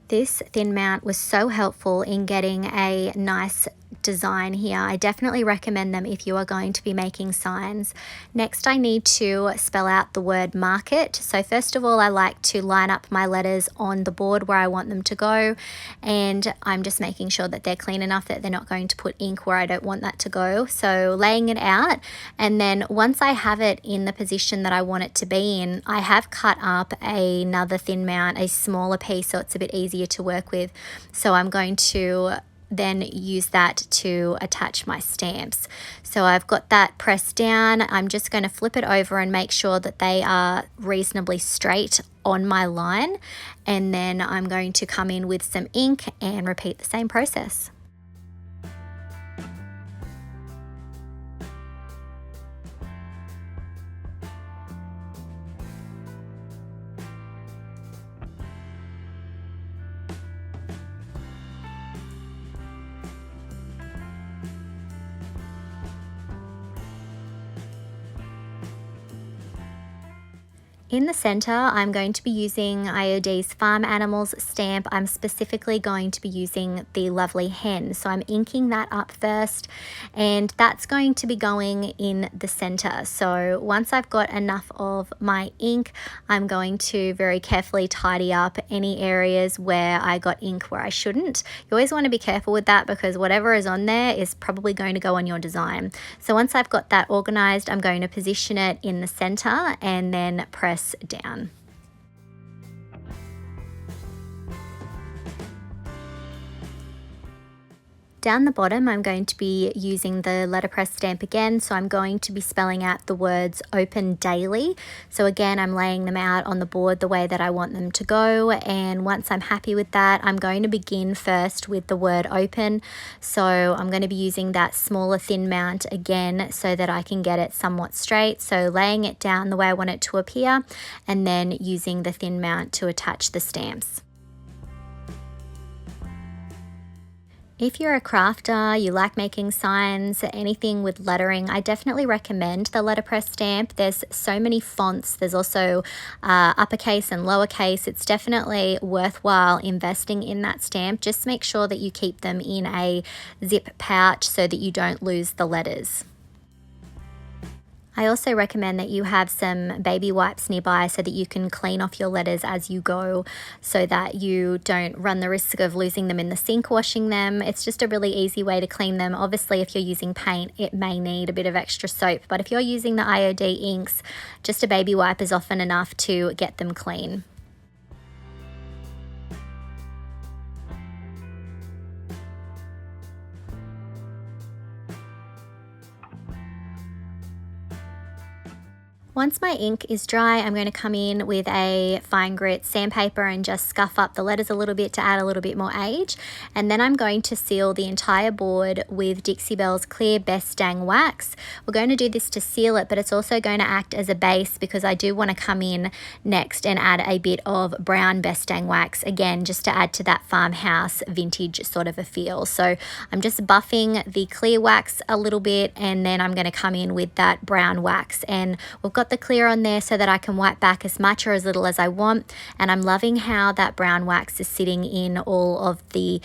A: This thin mount was so helpful in getting a nice design here. I definitely recommend them if you are going to be making signs. Next, I need to spell out the word market. So first of all, I like to line up my letters on the board where I want them to go, and I'm just making sure that they're clean enough that they're not going to put ink where I don't want that to go. So laying it out, and then once I have it in the position that I want it to be in, I have cut up another thin mount, a smaller piece, so it's a bit easier to work with. So I'm going to then use that to attach my stamps. So I've got that pressed down. I'm just going to flip it over and make sure that they are reasonably straight on my line, and then I'm going to come in with some ink and repeat the same process. In the center, I'm going to be using IOD's Farm Animals stamp. I'm specifically going to be using the lovely hen. So I'm inking that up first, and that's going to be going in the center. So once I've got enough of my ink, I'm going to very carefully tidy up any areas where I got ink where I shouldn't. You always want to be careful with that because whatever is on there is probably going to go on your design. So once I've got that organized, I'm going to position it in the center and then press down. Down the bottom, I'm going to be using the letterpress stamp again, so I'm going to be spelling out the words open daily. So again, I'm laying them out on the board the way that I want them to go, and once I'm happy with that, I'm going to begin first with the word open. So I'm going to be using that smaller thin mount again so that I can get it somewhat straight. So laying it down the way I want it to appear, and then using the thin mount to attach the stamps. If you're a crafter, you like making signs, anything with lettering, I definitely recommend the letterpress stamp. There's so many fonts. There's also uppercase and lowercase. It's definitely worthwhile investing in that stamp. Just make sure that you keep them in a zip pouch so that you don't lose the letters. I also recommend that you have some baby wipes nearby so that you can clean off your letters as you go, so that you don't run the risk of losing them in the sink washing them. It's just a really easy way to clean them. Obviously, if you're using paint, it may need a bit of extra soap, but if you're using the IOD inks, just a baby wipe is often enough to get them clean. Once my ink is dry, I'm going to come in with a fine grit sandpaper and just scuff up the letters a little bit to add a little bit more age. And then I'm going to seal the entire board with Dixie Belle's Clear Best Dang Wax. We're going to do this to seal it, but it's also going to act as a base because I do want to come in next and add a bit of brown Best Dang Wax, again, just to add to that farmhouse vintage sort of a feel. So I'm just buffing the clear wax a little bit, and then I'm going to come in with that brown wax. And we've got the clear on there so that I can wipe back as much or as little as I want, and I'm loving how that brown wax is sitting in all of the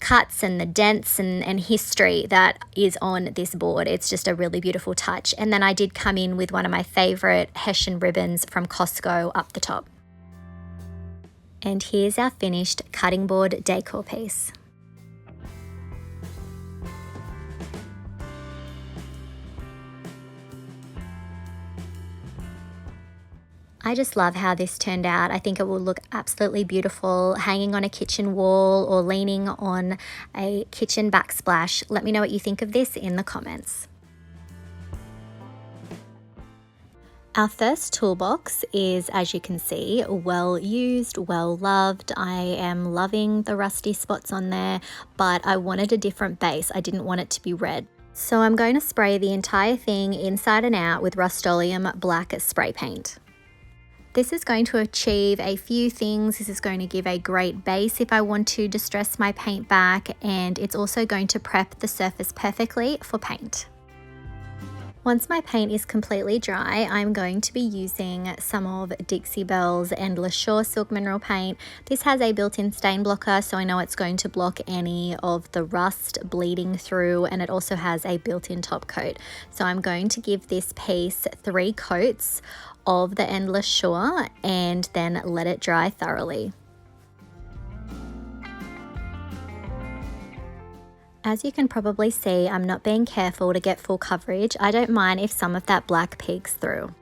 A: cuts and the dents and history that is on this board. It's just a really beautiful touch. And then I did come in with one of my favorite Hessian ribbons from Costco up the top. And here's our finished cutting board decor piece. I just love how this turned out. I think it will look absolutely beautiful hanging on a kitchen wall or leaning on a kitchen backsplash. Let me know what you think of this in the comments. Our first toolbox is, as you can see, well used, well loved. I am loving the rusty spots on there, but I wanted a different base. I didn't want it to be red. So I'm going to spray the entire thing inside and out with Rust-Oleum black spray paint. This is going to achieve a few things. This is going to give a great base if I want to distress my paint back, and it's also going to prep the surface perfectly for paint. Once my paint is completely dry, I'm going to be using some of Dixie Belle's Endless Shore Silk Mineral Paint. This has a built-in stain blocker, so I know it's going to block any of the rust bleeding through, and it also has a built-in top coat. So I'm going to give this piece 3 coats of the Endless Shore and then let it dry thoroughly. As you can probably see, I'm not being careful to get full coverage. I don't mind if some of that black peeks through.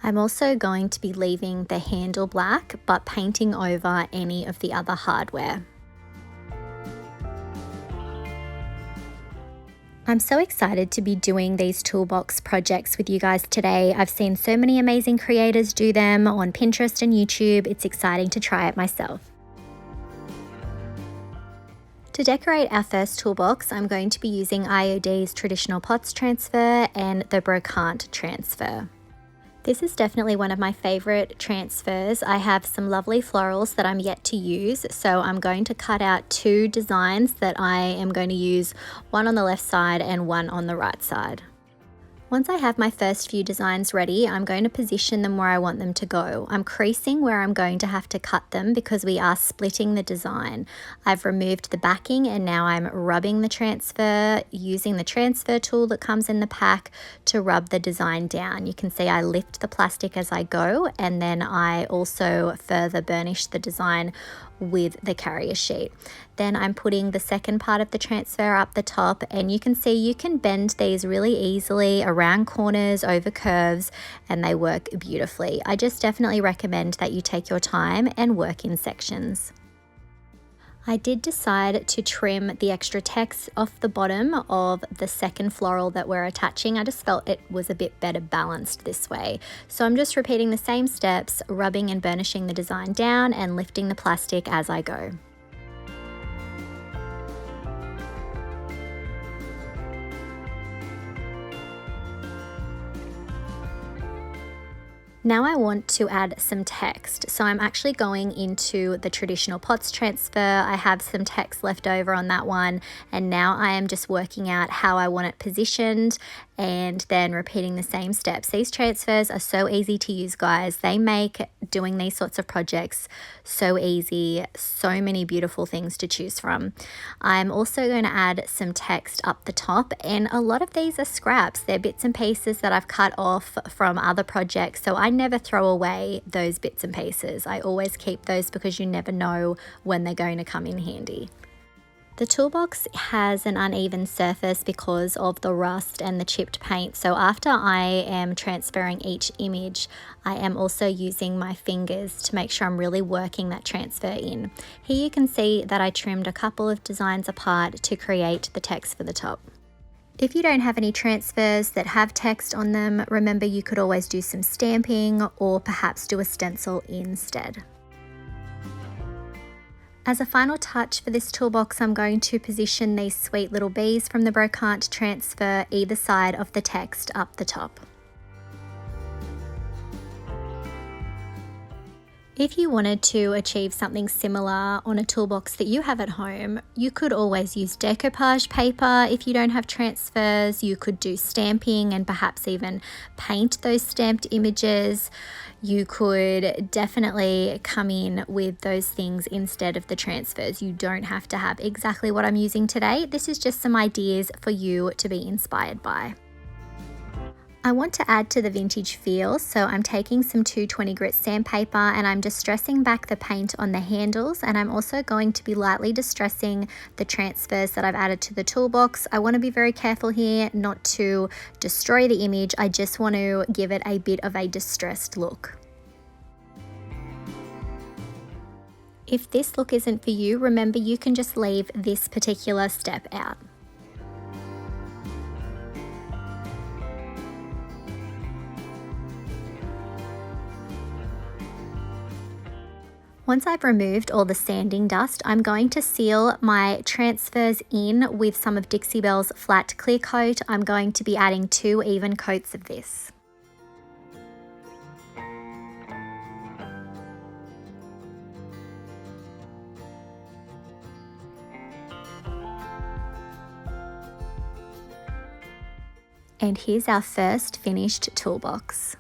A: I'm also going to be leaving the handle black, but painting over any of the other hardware. I'm so excited to be doing these toolbox projects with you guys today. I've seen so many amazing creators do them on Pinterest and YouTube. It's exciting to try it myself. To decorate our first toolbox, I'm going to be using IOD's Traditional Pots Transfer and the Brocante Transfer. This is definitely one of my favorite transfers. I have some lovely florals that I'm yet to use, so I'm going to cut out 2 designs that I am going to use, one on the left side and one on the right side. Once I have my first few designs ready, I'm going to position them where I want them to go. I'm creasing where I'm going to have to cut them because we are splitting the design. I've removed the backing and now I'm rubbing the transfer, using the transfer tool that comes in the pack to rub the design down. You can see I lift the plastic as I go, and then I also further burnish the design with the carrier sheet. Then I'm putting the second part of the transfer up the top, and you can see you can bend these really easily around corners, over curves, and they work beautifully. I just definitely recommend that you take your time and work in sections. I did decide to trim the extra text off the bottom of the second floral that we're attaching. I just felt it was a bit better balanced this way. So I'm just repeating the same steps, rubbing and burnishing the design down and lifting the plastic as I go. Now I want to add some text, so I'm actually going into the Traditional Pots Transfer. I have some text left over on that one, and now I am just working out how I want it positioned and then repeating the same steps. These transfers are so easy to use, guys. They make doing these sorts of projects so easy, so many beautiful things to choose from. I'm also going to add some text up the top, and a lot of these are scraps. They're bits and pieces that I've cut off from other projects, so I never throw away those bits and pieces. I always keep those because you never know when they're going to come in handy. The toolbox has an uneven surface because of the rust and the chipped paint, so after I am transferring each image, I am also using my fingers to make sure I'm really working that transfer in. Here you can see that I trimmed a couple of designs apart to create the text for the top. If you don't have any transfers that have text on them, remember you could always do some stamping or perhaps do a stencil instead. As a final touch for this toolbox, I'm going to position these sweet little bees from the Brocante transfer either side of the text up the top. If you wanted to achieve something similar on a toolbox that you have at home, you could always use decoupage paper. If you don't have transfers, you could do stamping and perhaps even paint those stamped images. You could definitely come in with those things instead of the transfers. You don't have to have exactly what I'm using today. This is just some ideas for you to be inspired by. I want to add to the vintage feel, so I'm taking some 220 grit sandpaper and I'm distressing back the paint on the handles, and I'm also going to be lightly distressing the transfers that I've added to the toolbox. I want to be very careful here not to destroy the image. I just want to give it a bit of a distressed look. If this look isn't for you, remember you can just leave this particular step out. Once I've removed all the sanding dust, I'm going to seal my transfers in with some of Dixie Belle's flat clear coat. I'm going to be adding 2 even coats of this. And here's our first finished toolbox.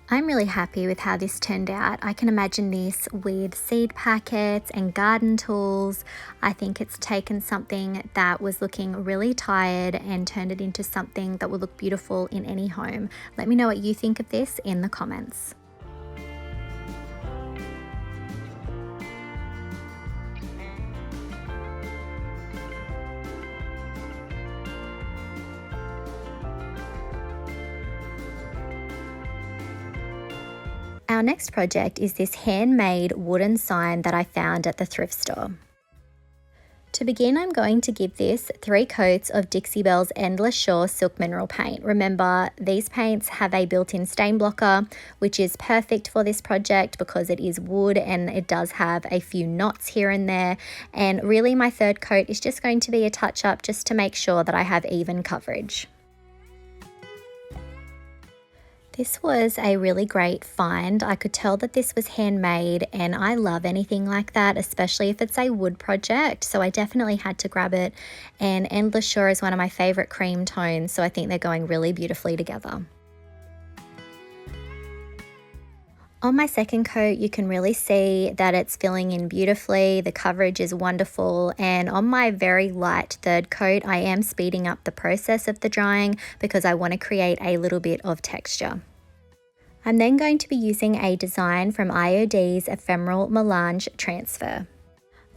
A: I'm really happy with how this turned out. I can imagine this with seed packets and garden tools. I think it's taken something that was looking really tired and turned it into something that will look beautiful in any home. Let me know what you think of this in the comments. Our next project is this handmade wooden sign that I found at the thrift store. To begin, I'm going to give this 3 coats of Dixie Belle's Endless Shore Silk Mineral Paint. Remember, these paints have a built-in stain blocker, which is perfect for this project because it is wood and it does have a few knots here and there. And really my 3rd coat is just going to be a touch-up just to make sure that I have even coverage. This was a really great find. I could tell that this was handmade and I love anything like that, especially if it's a wood project. So I definitely had to grab it, and Endless Shore is one of my favorite cream tones, so I think they're going really beautifully together. On my 2nd coat, you can really see that it's filling in beautifully. The coverage is wonderful. And on my very light 3rd coat, I am speeding up the process of the drying because I want to create a little bit of texture. I'm then going to be using a design from IOD's Ephemeral Melange transfer.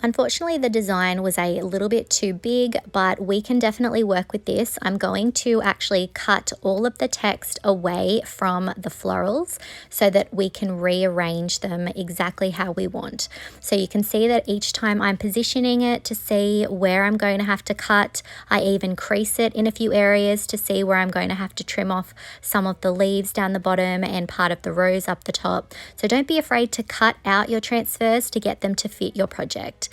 A: Unfortunately, the design was a little bit too big, but we can definitely work with this. I'm going to actually cut all of the text away from the florals so that we can rearrange them exactly how we want. So you can see that each time I'm positioning it to see where I'm going to have to cut, I even crease it in a few areas to see where I'm going to have to trim off some of the leaves down the bottom and part of the rose up the top. So don't be afraid to cut out your transfers to get them to fit your project.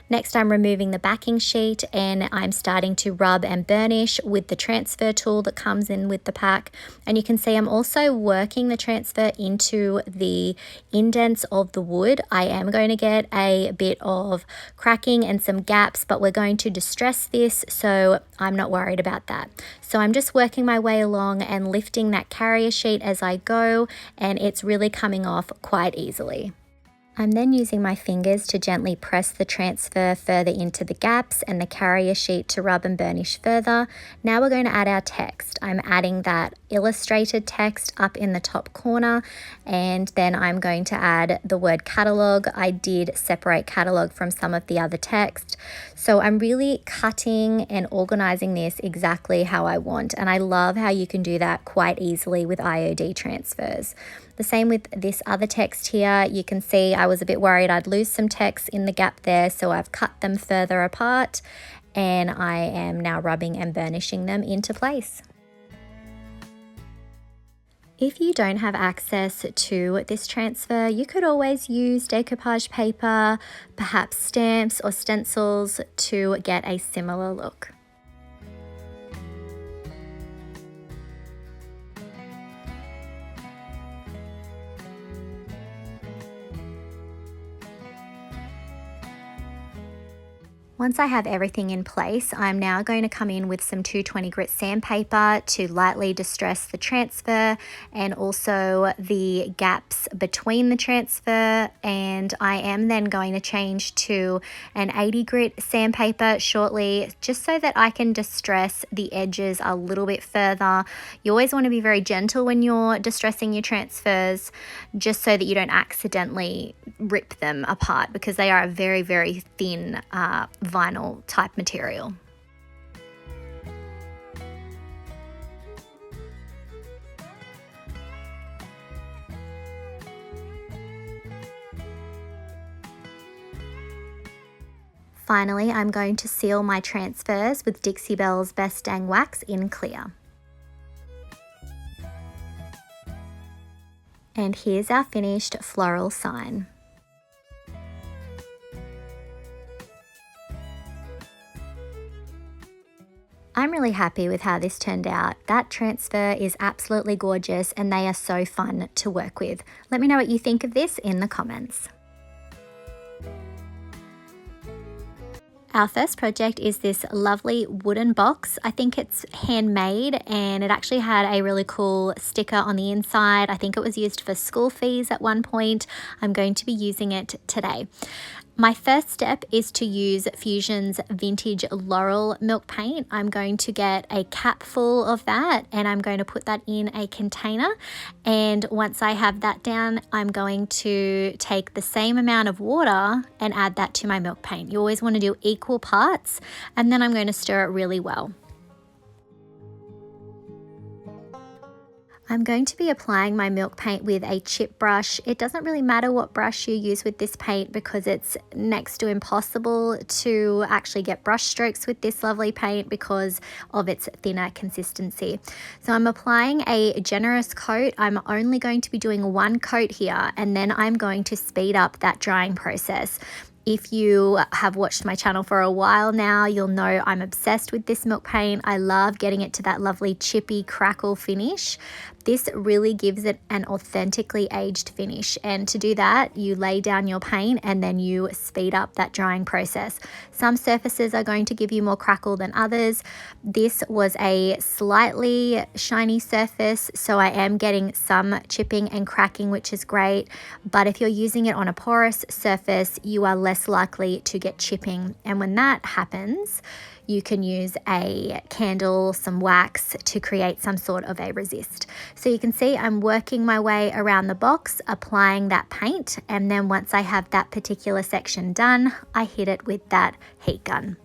A: Next, I'm removing the backing sheet and I'm starting to rub and burnish with the transfer tool that comes in with the pack. And you can see I'm also working the transfer into the indents of the wood. I am going to get a bit of cracking and some gaps, but we're going to distress this, so I'm not worried about that. So I'm just working my way along and lifting that carrier sheet as I go, and it's really coming off quite easily. I'm then using my fingers to gently press the transfer further into the gaps and the carrier sheet to rub and burnish further. Now we're going to add our text. I'm adding that illustrated text up in the top corner, and then I'm going to add the word catalogue. I did separate catalogue from some of the other text. So I'm really cutting and organizing this exactly how I want, and I love how you can do that quite easily with IOD transfers. The same with this other text here. You can see I was a bit worried I'd lose some text in the gap there, so I've cut them further apart and I am now rubbing and burnishing them into place. If you don't have access to this transfer, you could always use decoupage paper, perhaps stamps or stencils to get a similar look. Once I have everything in place, I'm now going to come in with some 220 grit sandpaper to lightly distress the transfer and also the gaps between the transfer, and I am then going to change to an 80 grit sandpaper shortly, just so that I can distress the edges a little bit further. You always want to be very gentle when you're distressing your transfers, just so that you don't accidentally rip them apart, because they are a very, very thin vinyl type material. Finally, I'm going to seal my transfers with Dixie Belle's Best Dang Wax in clear. And here's our finished floral sign. I'm really happy with how this turned out. That transfer is absolutely gorgeous and they are so fun to work with. Let me know what you think of this in the comments. Our first project is this lovely wooden box. I think it's handmade and it actually had a really cool sticker on the inside. I think it was used for school fees at one point. I'm going to be using it today. My first step is to use Fusion's vintage Laurel milk paint. I'm going to get a cap full of that and I'm going to put that in a container. And once I have that down, I'm going to take the same amount of water and add that to my milk paint. You always want to do equal parts, and then I'm going to stir it really well. I'm going to be applying my milk paint with a chip brush. It doesn't really matter what brush you use with this paint because it's next to impossible to actually get brush strokes with this lovely paint because of its thinner consistency. So I'm applying a generous coat. I'm only going to be doing one coat here, and then I'm going to speed up that drying process. If you have watched my channel for a while now, you'll know I'm obsessed with this milk paint. I love getting it to that lovely chippy crackle finish. This really gives it an authentically aged finish, and to do that you lay down your paint and then you speed up that drying process. Some surfaces are going to give you more crackle than others. This was a slightly shiny surface, so I am getting some chipping and cracking, which is great, but if you're using it on a porous surface you are less likely to get chipping, and when that happens you can use a candle, some wax to create some sort of a resist. So you can see I'm working my way around the box, applying that paint, and then once I have that particular section done, I hit it with that heat gun.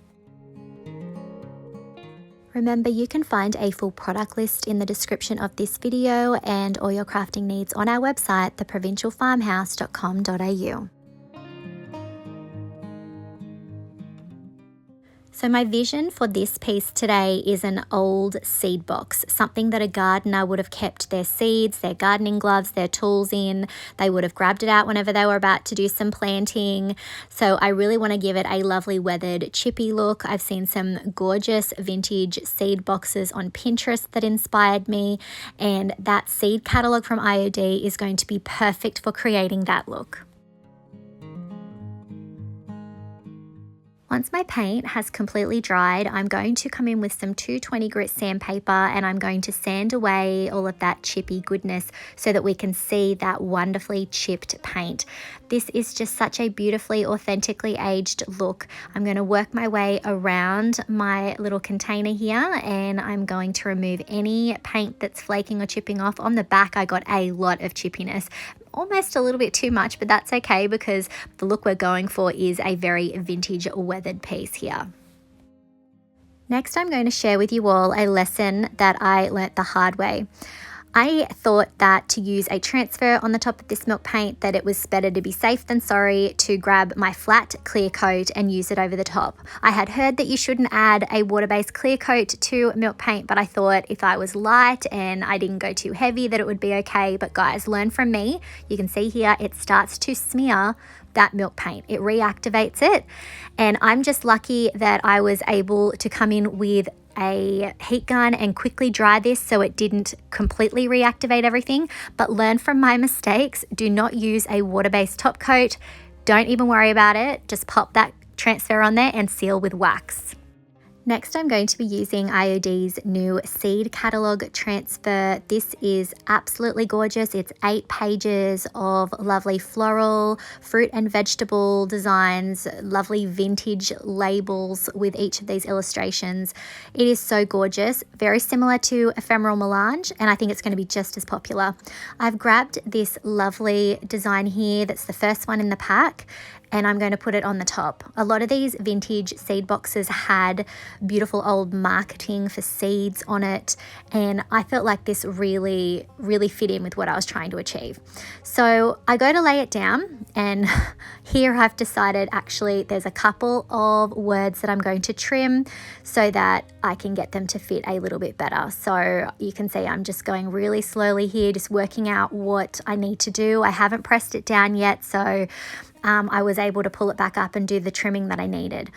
A: Remember, you can find a full product list in the description of this video and all your crafting needs on our website, theprovincialfarmhouse.com.au. So my vision for this piece today is an old seed box, something that a gardener would have kept their seeds, their gardening gloves, their tools in. They would have grabbed it out whenever they were about to do some planting. So I really want to give it a lovely weathered chippy look. I've seen some gorgeous vintage seed boxes on Pinterest that inspired me, and that seed catalogue from IOD is going to be perfect for creating that look. Once my paint has completely dried, I'm going to come in with some 220 grit sandpaper and I'm going to sand away all of that chippy goodness so that we can see that wonderfully chipped paint. This is just such a beautifully, authentically aged look. I'm going to work my way around my little container here and I'm going to remove any paint that's flaking or chipping off. On the back, I got a lot of chippiness. Almost a little bit too much, but that's okay because the look we're going for is a very vintage weathered piece here. Next, I'm going to share with you all a lesson that I learnt the hard way. I thought that to use a transfer on the top of this milk paint, that it was better to be safe than sorry to grab my flat clear coat and use it over the top. I had heard that you shouldn't add a water-based clear coat to milk paint, but I thought if I was light and I didn't go too heavy that it would be okay. But guys, learn from me. You can see here it starts to smear that milk paint. It reactivates it, and I'm just lucky that I was able to come in with a heat gun and quickly dry this so it didn't completely reactivate everything. But learn from my mistakes. Do not use a water-based top coat. Don't even worry about it. Just pop that transfer on there and seal with wax. Next, I'm going to be using IOD's new seed catalogue transfer. This is absolutely gorgeous. It's 8 pages of lovely floral, fruit and vegetable designs, lovely vintage labels with each of these illustrations. It is so gorgeous, very similar to Ephemeral Melange, and I think it's going to be just as popular. I've grabbed this lovely design here that's the first one in the pack, and I'm going to put it on the top. A lot of these vintage seed boxes had beautiful old marketing for seeds on it, and I felt like this really fit in with what I was trying to achieve. So I go to lay it down, and here I've decided actually there's a couple of words that I'm going to trim so that I can get them to fit a little bit better. So you can see I'm just going really slowly here, just working out what I need to do. I haven't pressed it down yet, so I was able to pull it back up and do the trimming that I needed.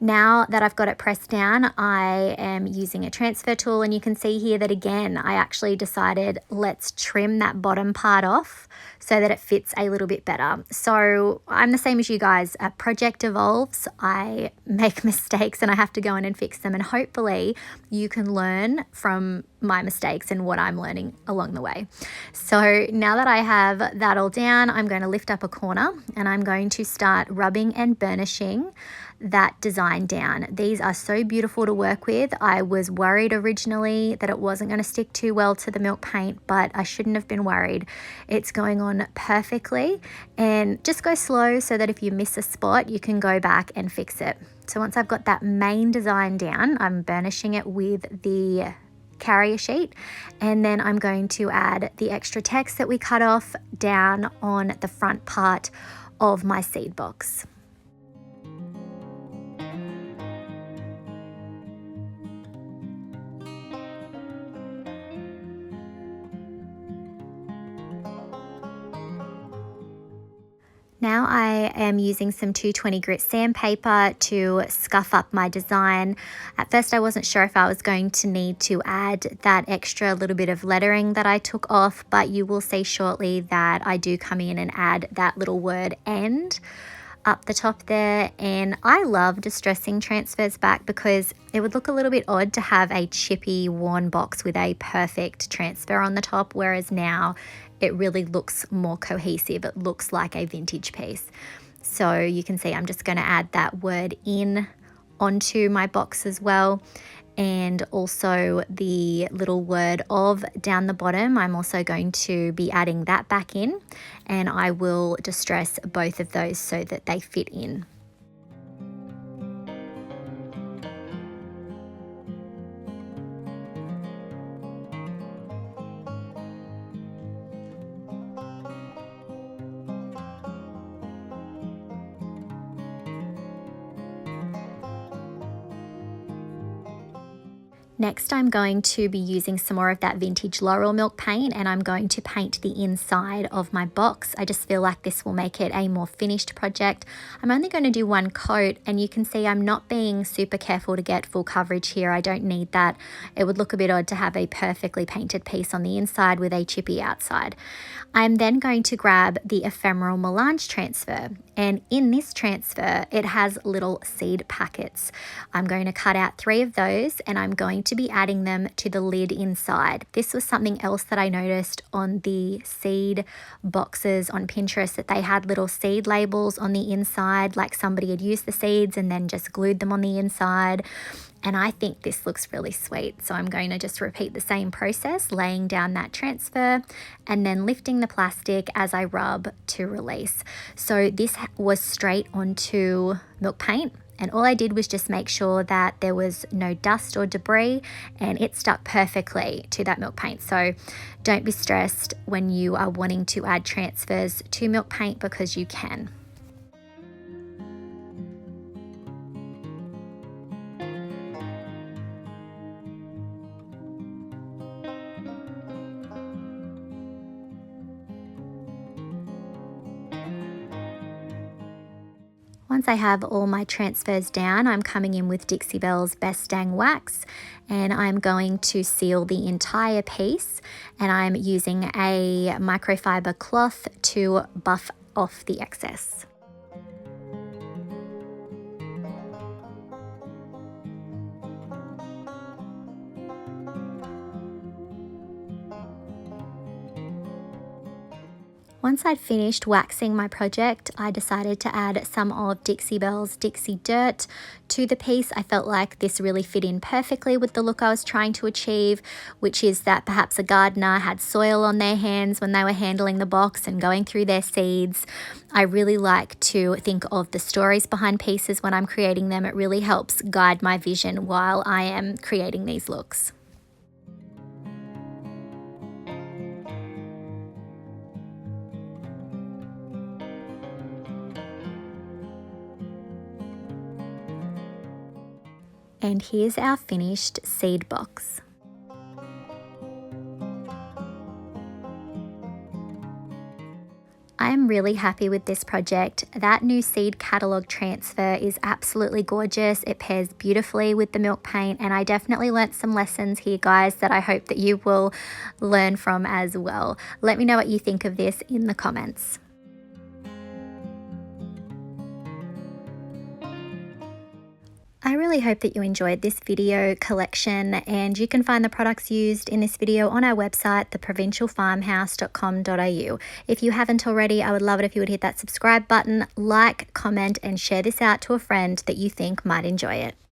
A: Now that I've got it pressed down, I am using a transfer tool, and you can see here that again, I actually decided let's trim that bottom part off so that it fits a little bit better. So I'm the same as you guys. A project evolves, I make mistakes and I have to go in and fix them, and hopefully you can learn from my mistakes and what I'm learning along the way. So now that I have that all down, I'm going to lift up a corner and I'm going to start rubbing and burnishing that design down. These are so beautiful to work with. I was worried originally that it wasn't going to stick too well to the milk paint, but I shouldn't have been worried. It's going on perfectly, and just go slow so that if you miss a spot, you can go back and fix it. So once I've got that main design down, I'm burnishing it with the carrier sheet, and then I'm going to add the extra text that we cut off down on the front part of my seed box. Now I am using some 220 grit sandpaper to scuff up my design. At first I wasn't sure if I was going to need to add that extra little bit of lettering that I took off, but you will see shortly that I do come in and add that little word "end" up the top there. And I love distressing transfers back because it would look a little bit odd to have a chippy worn box with a perfect transfer on the top, whereas now it really looks more cohesive. It looks like a vintage piece. So you can see I'm just going to add that word "in" onto my box as well, and also the little word "of" down the bottom. I'm also going to be adding that back in, and I will distress both of those so that they fit in. Next, I'm going to be using some more of that vintage Laurel milk paint, and I'm going to paint the inside of my box. I just feel like this will make it a more finished project. I'm only going to do one coat, and you can see I'm not being super careful to get full coverage here. I don't need that. It would look a bit odd to have a perfectly painted piece on the inside with a chippy outside. I'm then going to grab the Ephemeral Melange transfer, and in this transfer it has little seed packets. I'm going to cut out 3 of those, and I'm going to be adding them to the lid inside. This was something else that I noticed on the seed boxes on Pinterest, that they had little seed labels on the inside, like somebody had used the seeds and then just glued them on the inside. And I think this looks really sweet. So I'm going to just repeat the same process, laying down that transfer and then lifting the plastic as I rub to release. So this was straight onto milk paint, and all I did was just make sure that there was no dust or debris, and it stuck perfectly to that milk paint. So don't be stressed when you are wanting to add transfers to milk paint, because you can. Once I have all my transfers down, I'm coming in with Dixie Belle's Best Dang Wax, and I'm going to seal the entire piece, and I'm using a microfiber cloth to buff off the excess. Once I'd finished waxing my project, I decided to add some of Dixie Belle's Dixie Dirt to the piece. I felt like this really fit in perfectly with the look I was trying to achieve, which is that perhaps a gardener had soil on their hands when they were handling the box and going through their seeds. I really like to think of the stories behind pieces when I'm creating them. It really helps guide my vision while I am creating these looks. And here's our finished seed box. I I am really happy with this project. That new seed catalogue transfer is absolutely gorgeous. It pairs beautifully with the milk paint, and I definitely learnt some lessons here, guys, that I hope that you will learn from as well. Let me know what you think of this in the comments. I really hope that you enjoyed this video collection, and you can find the products used in this video on our website, theprovincialfarmhouse.com.au. If you haven't already, I would love it if you would hit that subscribe button, like, comment, and share this out to a friend that you think might enjoy it.